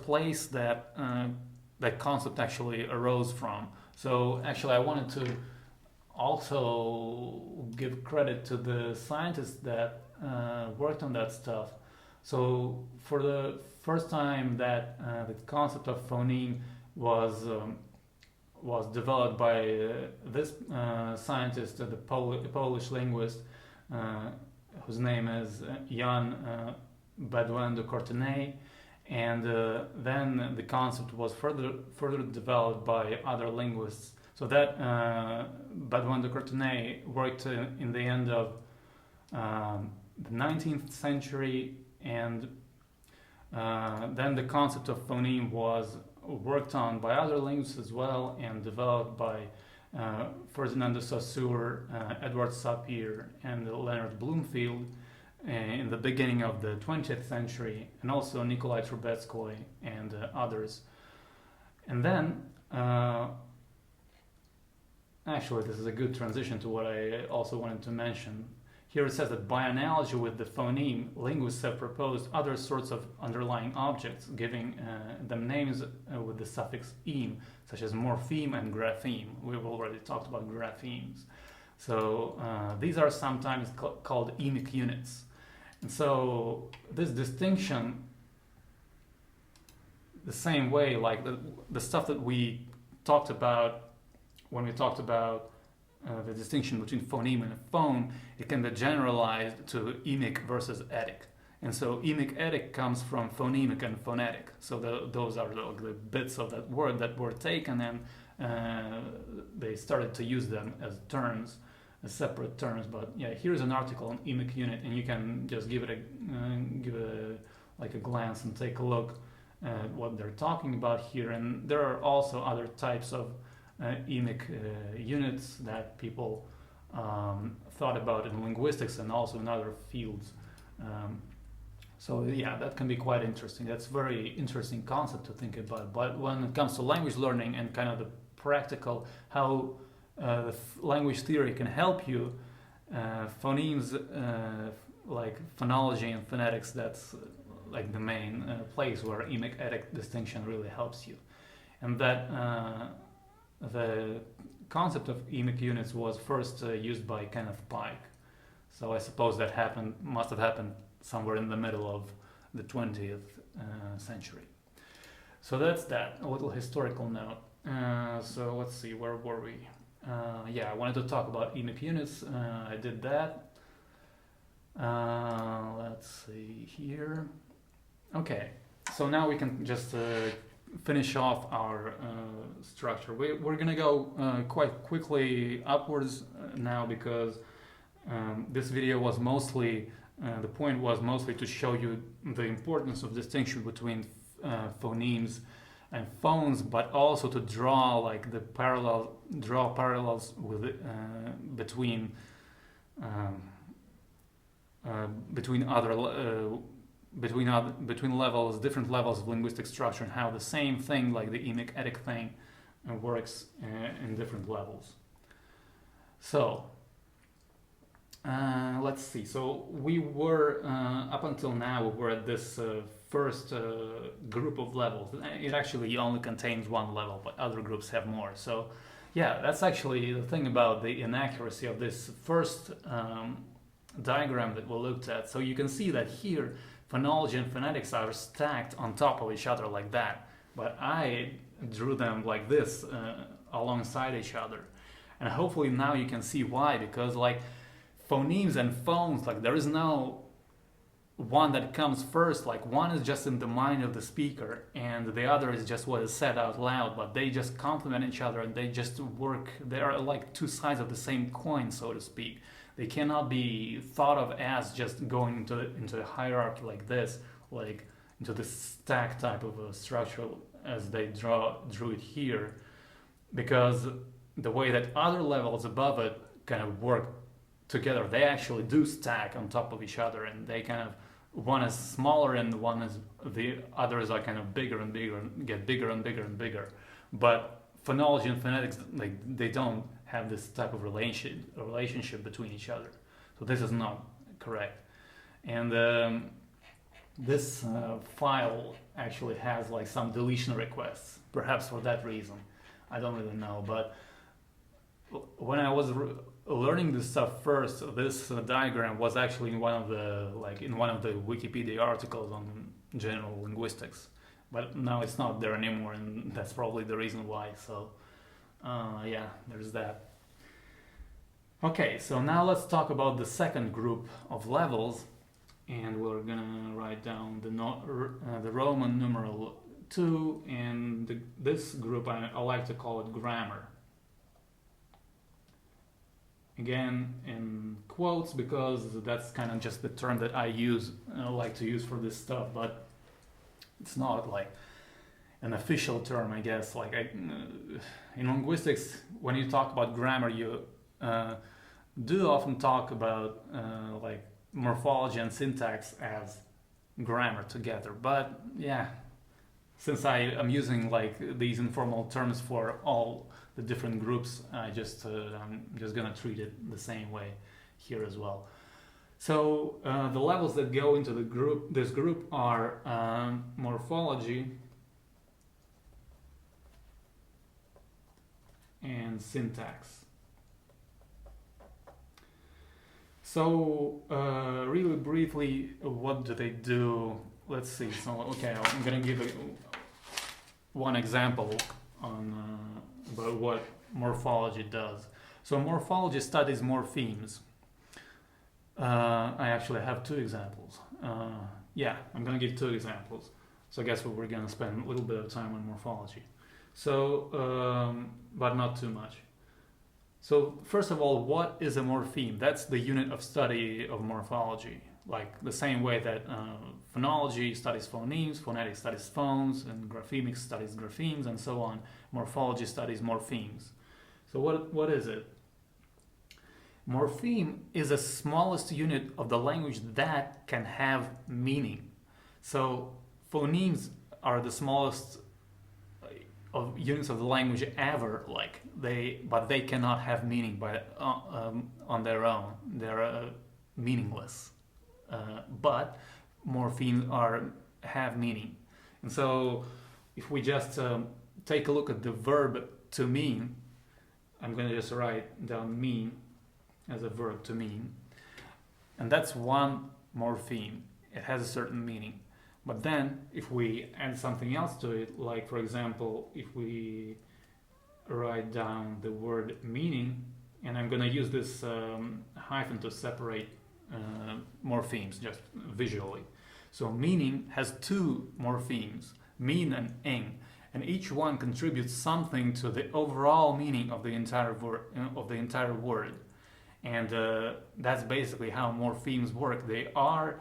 place that that concept actually arose from. So actually I wanted to also give credit to the scientists that worked on that stuff. So for the first time that the concept of phoneme was developed by this scientist, the Polish linguist, whose name is Jan Baudouin de Courtenay. And then the concept was further developed by other linguists. So that Baudouin de Courtenay worked in the end of the 19th century, and then the concept of phoneme was worked on by other linguists as well, and developed by Ferdinand de Saussure, Edward Sapir, and Leonard Bloomfield in the beginning of the 20th century, and also Nikolai Trubetskoy and others. And then, actually this is a good transition to what I also wanted to mention. Here it says that by analogy with the phoneme, linguists have proposed other sorts of underlying objects, giving them names with the suffix "eme", such as morpheme and grapheme. We've already talked about graphemes. So these are sometimes called Emic units. And so this distinction, the same way, like the stuff that we talked about when we talked about the distinction between phoneme and phone, it can be generalized to emic versus etic. And so emic etic comes from phonemic and phonetic. So those are the bits of that word that were taken, and they started to use them as terms, as separate terms. But yeah, here's an article on emic unit, and you can just give it a glance and take a look at what they're talking about here. And there are also other types of emic units that people thought about in linguistics and also in other fields. So yeah, that can be quite interesting. That's a very interesting concept to think about. But when it comes to language learning and kind of the practical, how the language theory can help you, phonemes like phonology and phonetics, that's like the main place where emic-etic distinction really helps you. And that the concept of emic units was first used by Kenneth Pike. So I suppose that must have happened somewhere in the middle of the 20th century. So that's that, a little historical note. So let's see, where were we? Yeah, I wanted to talk about emic units. I did that. Let's see here. Okay, so now we can just finish off our structure. We're gonna go quite quickly upwards now, because this video was mostly the point was mostly to show you the importance of distinction between phonemes and phones, but also to draw parallels with between different levels of linguistic structure, and how the same thing, like the emic etic thing, works in different levels. So let's see. So we were up until now we were at this first group of levels. It actually only contains one level, but other groups have more. So yeah, that's actually the thing about the inaccuracy of this first diagram that we looked at. So you can see that here phonology and phonetics are stacked on top of each other like that, but I drew them like this alongside each other. And hopefully now you can see why, because like phonemes and phones, like there is no one that comes first. Like one is just in the mind of the speaker and the other is just what is said out loud, but they just complement each other and they just work. They are like two sides of the same coin, so to speak. They cannot be thought of as just going into a hierarchy like this, like into the stack type of a structure as they drew it here, because the way that other levels above it kind of work together, they actually do stack on top of each other, and they kind of, one is smaller and the others are kind of bigger and bigger and get bigger and bigger and bigger. But phonology and phonetics, like they don't have this type of relationship between each other. So this is not correct. And this file actually has like some deletion requests, perhaps for that reason. I don't really know, but when I was learning this stuff first, this diagram was actually in one of the Wikipedia articles on general linguistics, but now it's not there anymore, and that's probably the reason why. So yeah, there's that. Okay, so now let's talk about the second group of levels, and we're gonna write down the Roman numeral 2, and this group I like to call it grammar. Again, in quotes, because that's kind of just the term that I like to use for this stuff, but it's not like an official term, I guess. Like in linguistics, when you talk about grammar, you do often talk about like morphology and syntax as grammar together. But yeah, since I am using like these informal terms for all the different groups, I'm just gonna treat it the same way here as well. So the levels that go into this group are morphology and syntax. So really briefly, what do they do? Let's see. So okay, I'm gonna give one example on about what morphology does. So morphology studies morphemes. I actually have two examples. Yeah, I'm going to give two examples. So I guess we're going to spend a little bit of time on morphology. So, but not too much. So first of all, what is a morpheme? That's the unit of study of morphology. Like the same way that phonology studies phonemes, phonetics studies phones, and Graphemics studies graphemes, and so on. Morphology studies morphemes. So what is it? Morpheme is the smallest unit of the language that can have meaning. So phonemes are the smallest of units of the language ever. But they cannot have meaning on their own. They're meaningless. But morphemes have meaning. And so if we just take a look at the verb to mean, I'm going to just write down mean as a verb to mean. And that's one morpheme. It has a certain meaning. But then if we add something else to it, like for example, if we write down the word meaning, and I'm going to use this hyphen to separate morphemes just visually. So meaning has two morphemes, mean and ing, and each one contributes something to the overall meaning of the entire word. And that's basically how morphemes work. They are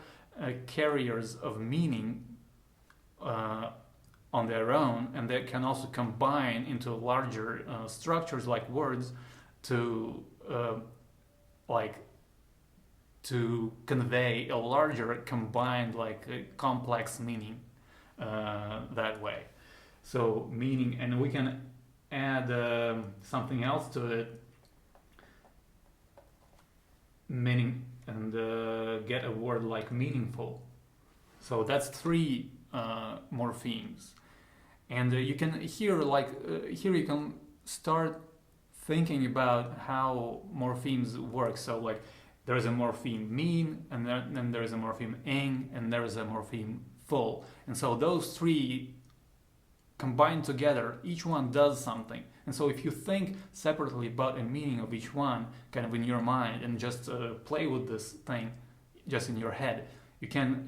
carriers of meaning on their own, and they can also combine into larger structures like words to convey a larger combined complex meaning that way. So meaning, and we can add something else to it, meaning, and get a word like meaningful. So that's three morphemes, and you can here you can start thinking about how morphemes work. So like there is a morpheme mean, and then there is a morpheme ing, and there is a morpheme full, and so those three combined together, each one does something. And so if you think separately about a meaning of each one, kind of in your mind, and just play with this thing just in your head, you can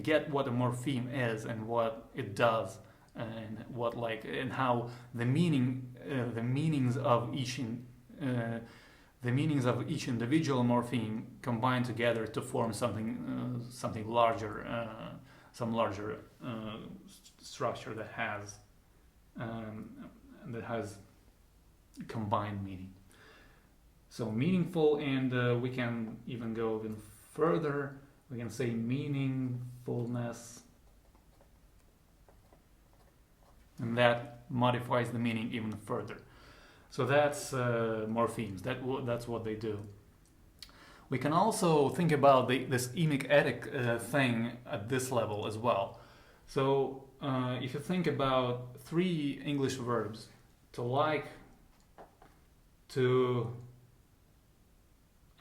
get what a morpheme is and what it does, and and how the meanings of each individual morpheme combine together to form something larger, some larger structure that has combined meaning. So meaningful, and we can even go even further. We can say meaning-ful-ness, and that modifies the meaning even further. So that's morphemes. That's what they do. We can also think about this Emic etic thing at this level as well. So if you think about three English verbs, to like, to...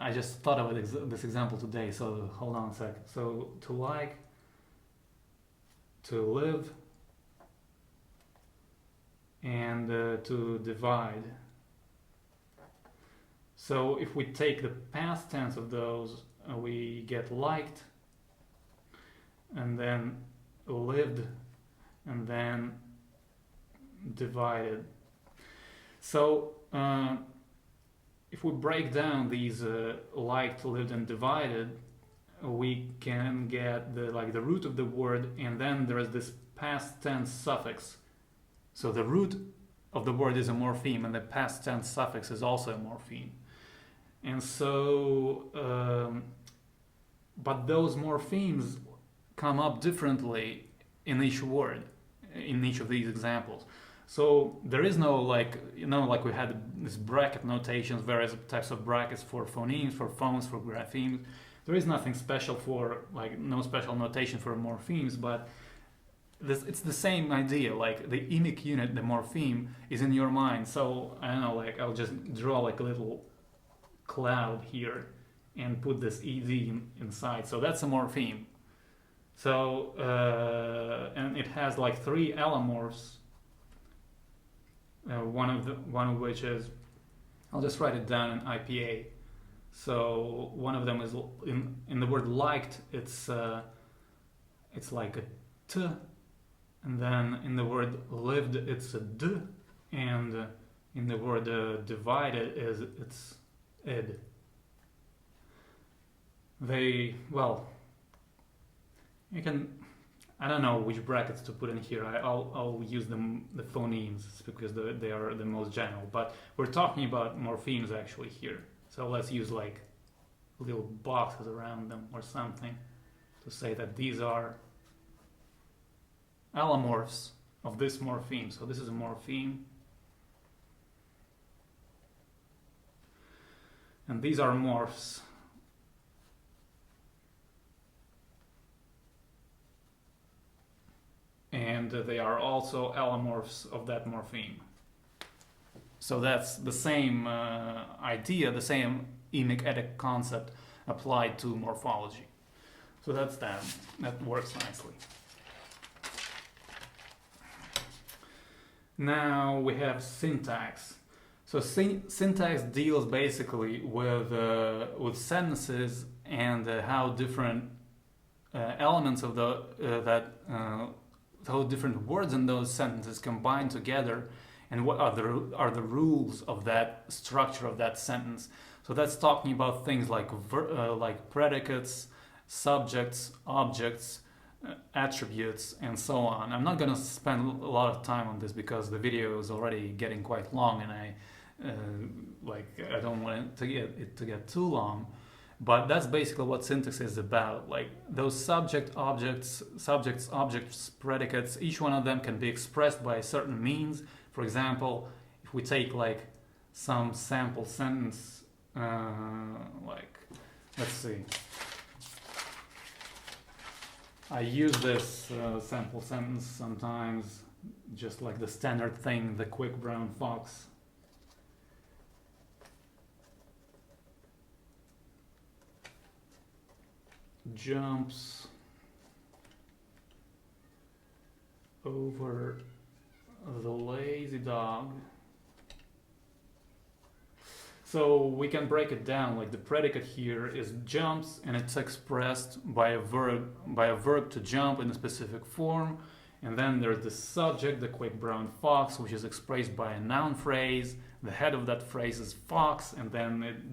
I just thought of this example today, so hold on a sec. So to like, to live, and to divide. So if we take the past tense of those, we get liked, and then lived, and then divided. So if we break down these liked, lived, and divided, we can get the root of the word, and then there is this past tense suffix. So the root of the word is a morpheme, and the past tense suffix is also a morpheme. And so, but those morphemes come up differently in each word, in each of these examples. So there is no like we had this bracket notations, various types of brackets for phonemes, for phones, for graphemes. There is nothing special for no special notation for morphemes, but it's the same idea. Like the Emic unit, the morpheme, is in your mind. So I don't know, I'll just draw a little cloud here and put this ed inside. So that's a morpheme. So and it has three allomorphs. One of which is I'll just write it down in IPA. So one of them is in the word liked, it's like a t, and then in the word lived, it's a d, and in the word divided, it's id. You can, I don't know which brackets to put in here. I'll use the phonemes because they are the most general. But we're talking about morphemes actually here. So let's use like little boxes around them or something to say that these are allomorphs of this morpheme. So this is a morpheme. And these are morphs. And they are also allomorphs of that morpheme. So that's the same idea, the same Emic etic concept applied to morphology. So that's that. That works nicely. Now we have syntax. So syntax deals basically with sentences and how different elements of how different words in those sentences combine together, and what are the rules of that structure of that sentence. So that's talking about things like predicates, subjects, objects, attributes, and so on. I'm not going to spend a lot of time on this because the video is already getting quite long, and I don't want it to get too long. But that's basically what syntax is about. Like those subjects, objects, predicates, each one of them can be expressed by certain means. For example, if we take like some sample sentence, let's see. I use this sample sentence sometimes, just like the standard thing, the quick brown fox. Jumps over the lazy dog. So we can break it down, like the predicate here is jumps, and it's expressed by a verb to jump in a specific form. And then there's the subject, the quick brown fox, which is expressed by a noun phrase. The head of that phrase is fox, and then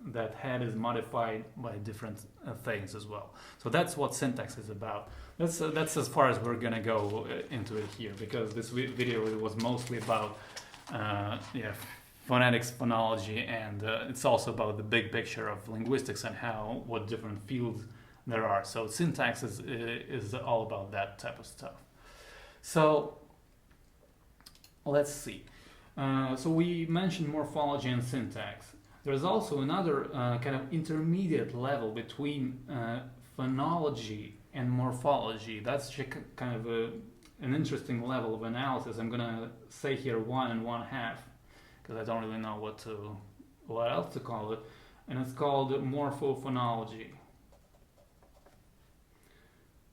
that head is modified by different things as well. So that's what syntax is about. That's as far as we're gonna go into it here, because this video was mostly about phonetics, phonology, and it's also about the big picture of linguistics and what different fields there are. So syntax is all about that type of stuff. So let's see. So we mentioned morphology and syntax. There's also another kind of intermediate level between phonology and morphology. That's kind of an interesting level of analysis. I'm going to say here 1 and 1/2 because I don't really know what else to call it. And it's called morphophonology.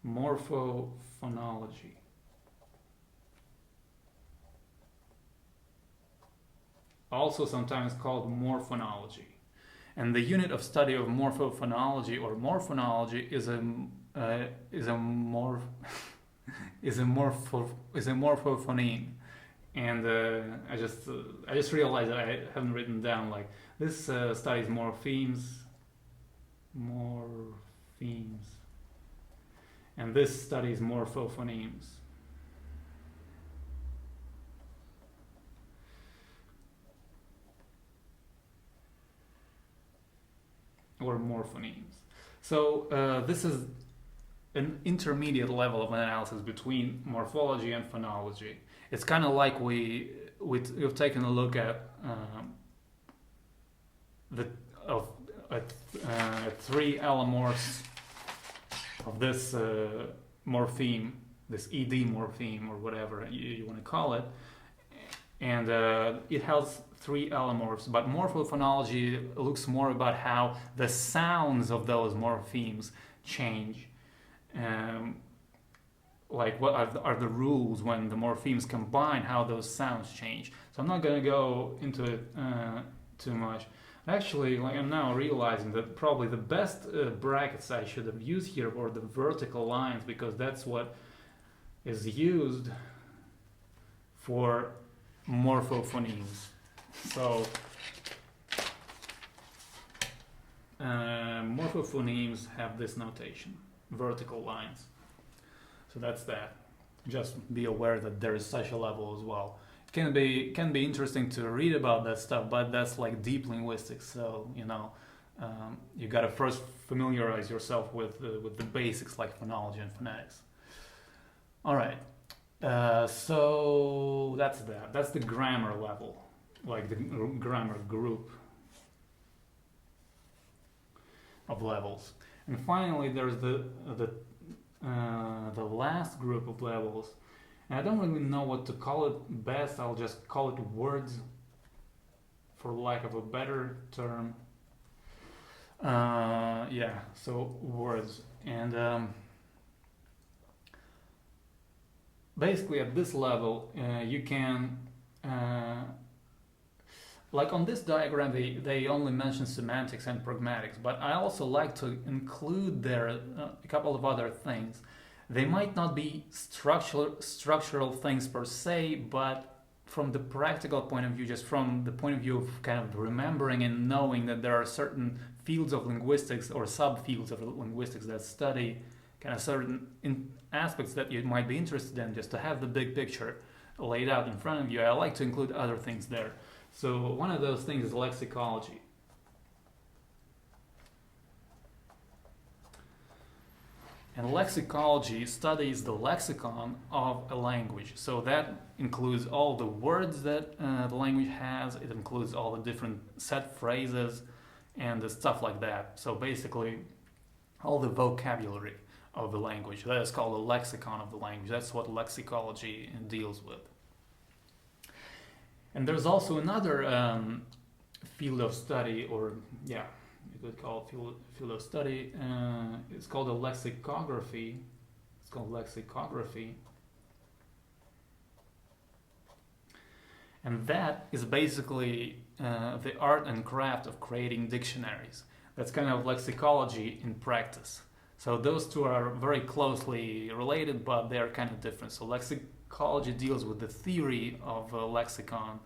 Morphophonology. Also sometimes called morphonology. And the unit of study of morphophonology or morphonology is a morphophoneme. And I just realized that I haven't written down like this studies morphemes, and this studies morphophonemes. Or morphonemes. So this is an intermediate level of analysis between morphology and phonology. It's kind of like we've taken a look at three allomorphs of this morpheme, this ed morpheme or whatever you want to call it, and it has 3 allomorphs. But morphophonology looks more about how the sounds of those morphemes change. Like what are the rules when the morphemes combine, how those sounds change. So I'm not going to go into it too much. Actually, like I'm now realizing that probably the best brackets I should have used here were the vertical lines, because that's what is used for morphophonemes. So morphophonemes have this notation, vertical lines. So that's that. Just be aware that there is such a level as well. It can be interesting to read about that stuff, but that's like deep linguistics. So you gotta first familiarize yourself with the basics like phonology and phonetics. All right. So that's that. That's the grammar level, like the grammar group of levels. And finally, there's the last group of levels. And I don't really know what to call it best. I'll just call it words, for lack of a better term. So words. And basically at this level, you can, like on this diagram, they only mention semantics and pragmatics, but I also like to include there a couple of other things. They might not be structural things per se, but from the practical point of view, just from the point of view of kind of remembering and knowing that there are certain fields of linguistics or subfields of linguistics that study kind of certain aspects that you might be interested in, just to have the big picture laid out in front of you. I like to include other things there. So one of those things is lexicology. And lexicology studies the lexicon of a language. So that includes all the words that the language has. It includes all the different set phrases and the stuff like that. So basically, all the vocabulary of the language. That is called the lexicon of the language. That's what lexicology deals with. And there's also another field of study, or you could call it field of study. It's called a lexicography. It's called lexicography. And that is basically the art and craft of creating dictionaries. That's kind of lexicology in practice. So those two are very closely related, but they're kind of different. So lexicology deals with the theory of a lexicon,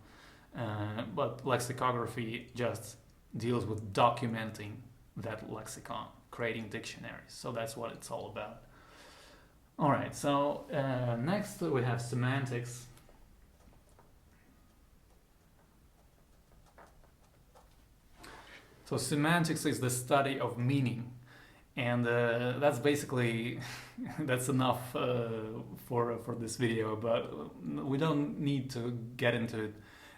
but lexicography just deals with documenting that lexicon, creating dictionaries. So that's what it's all about. All right, so next we have semantics. So semantics is the study of meaning. And that's basically, that's enough for this video, but we don't need to get into it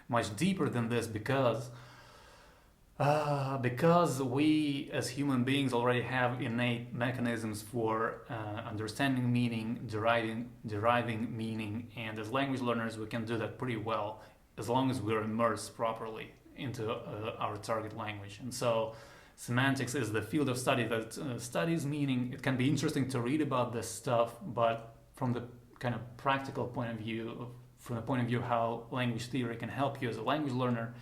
much deeper than this, because we as human beings already have innate mechanisms for understanding meaning, deriving meaning, and as language learners we can do that pretty well as long as we're immersed properly into our target language. And so semantics is the field of study that studies meaning. It can be interesting to read about this stuff, but from the kind of practical point of view, from the point of view how language theory can help you as a language learner,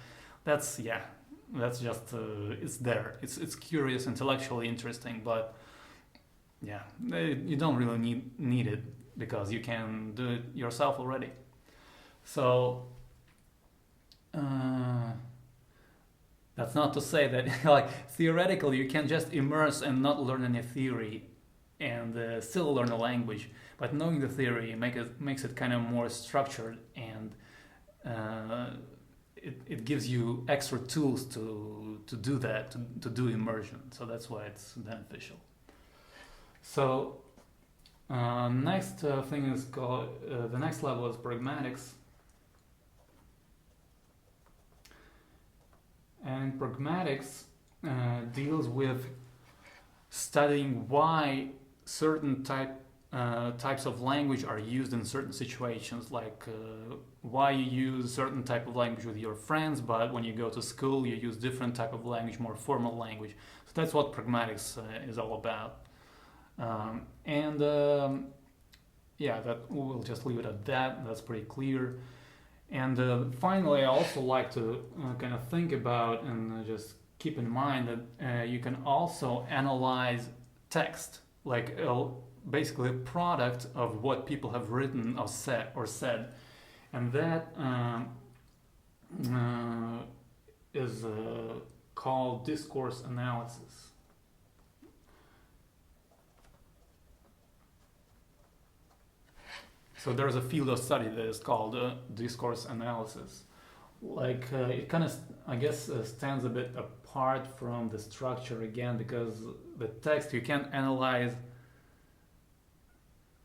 that's just it's there. It's curious, intellectually interesting, but you don't really need it, because you can do it yourself already. So that's not to say that like theoretically you can just immerse and not learn any theory and still learn a language, but knowing the theory makes it kind of more structured, and it gives you extra tools to do that, to do immersion. So that's why it's beneficial. So next thing is called the next level is pragmatics. And pragmatics deals with studying why certain types of language are used in certain situations, like why you use certain type of language with your friends, but when you go to school you use different type of language, more formal language. So that's what pragmatics is all about. That we'll just leave it at that. That's pretty clear. And finally, I also like to kind of think about and just keep in mind that you can also analyze text, like basically a product of what people have written or said, and that is called discourse analysis. So there's a field of study that is called discourse analysis. Like it kind of, I guess, stands a bit apart from the structure again, because the text, you can analyze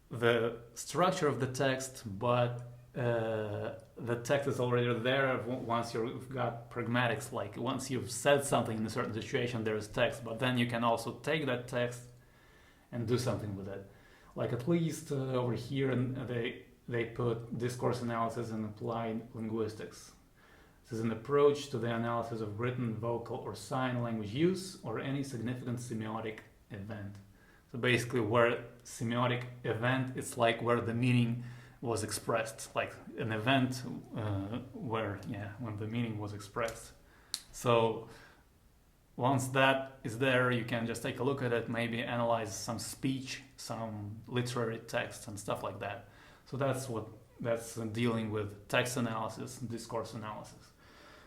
the structure of the text, but the text is already there once you've got pragmatics. Like once you've said something in a certain situation, there is text, but then you can also take that text and do something with it. Like at least over here, and they put discourse analysis and applied linguistics. This is an approach to the analysis of written, vocal, or sign language use or any significant semiotic event. So basically, where semiotic event, it's like where the meaning was expressed, like an event when the meaning was expressed. So once that is there, you can just take a look at it, maybe analyze some speech, some literary text, and stuff like that. So that's dealing with text analysis and discourse analysis.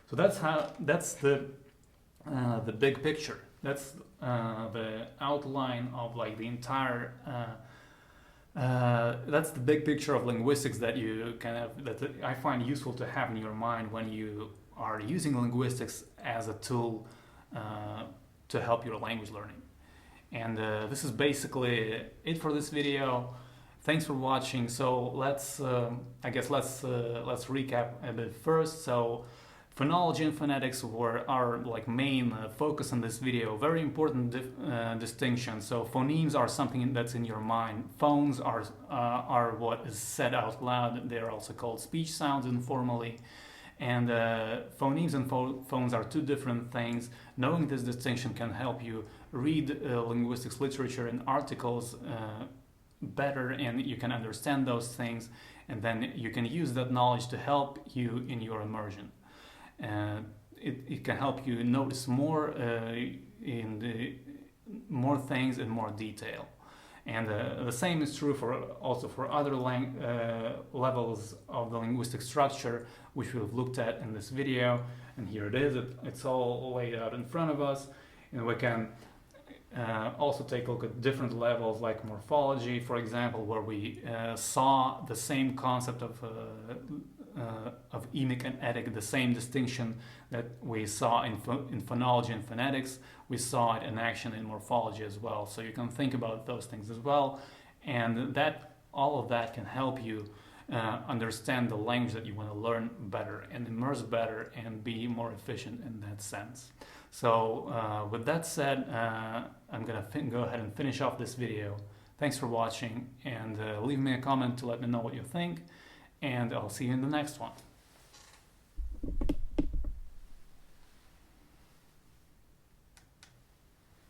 So that's the big picture. That's the outline of like the entire. That's the big picture of linguistics that I find useful to have in your mind when you are using linguistics as a tool to help your language learning. And this is basically it for this video. Thanks for watching. So let's recap a bit first. So phonology and phonetics were our like main focus in this video. Very important distinction. So phonemes are something that's in your mind. Phones are what is said out loud. They are also called speech sounds informally. And phonemes and phones are two different things. Knowing this distinction can help you read linguistics literature and articles better, and you can understand those things, and then you can use that knowledge to help you in your immersion. It can help you notice more more things in more detail. And the same is true also for other levels of the linguistic structure, which we've looked at in this video. And here it is. It's all laid out in front of us. And we can also take a look at different levels, like morphology, for example, where we saw the same concept of Emic and etic, the same distinction that we saw in phonology and phonetics. We saw it in action in morphology as well. So you can think about those things as well, and all of that can help you understand the language that you want to learn better and immerse better and be more efficient in that sense. So with that said, I'm gonna go ahead and finish off this video. Thanks for watching, and leave me a comment to let me know what you think, and I'll see you in the next one.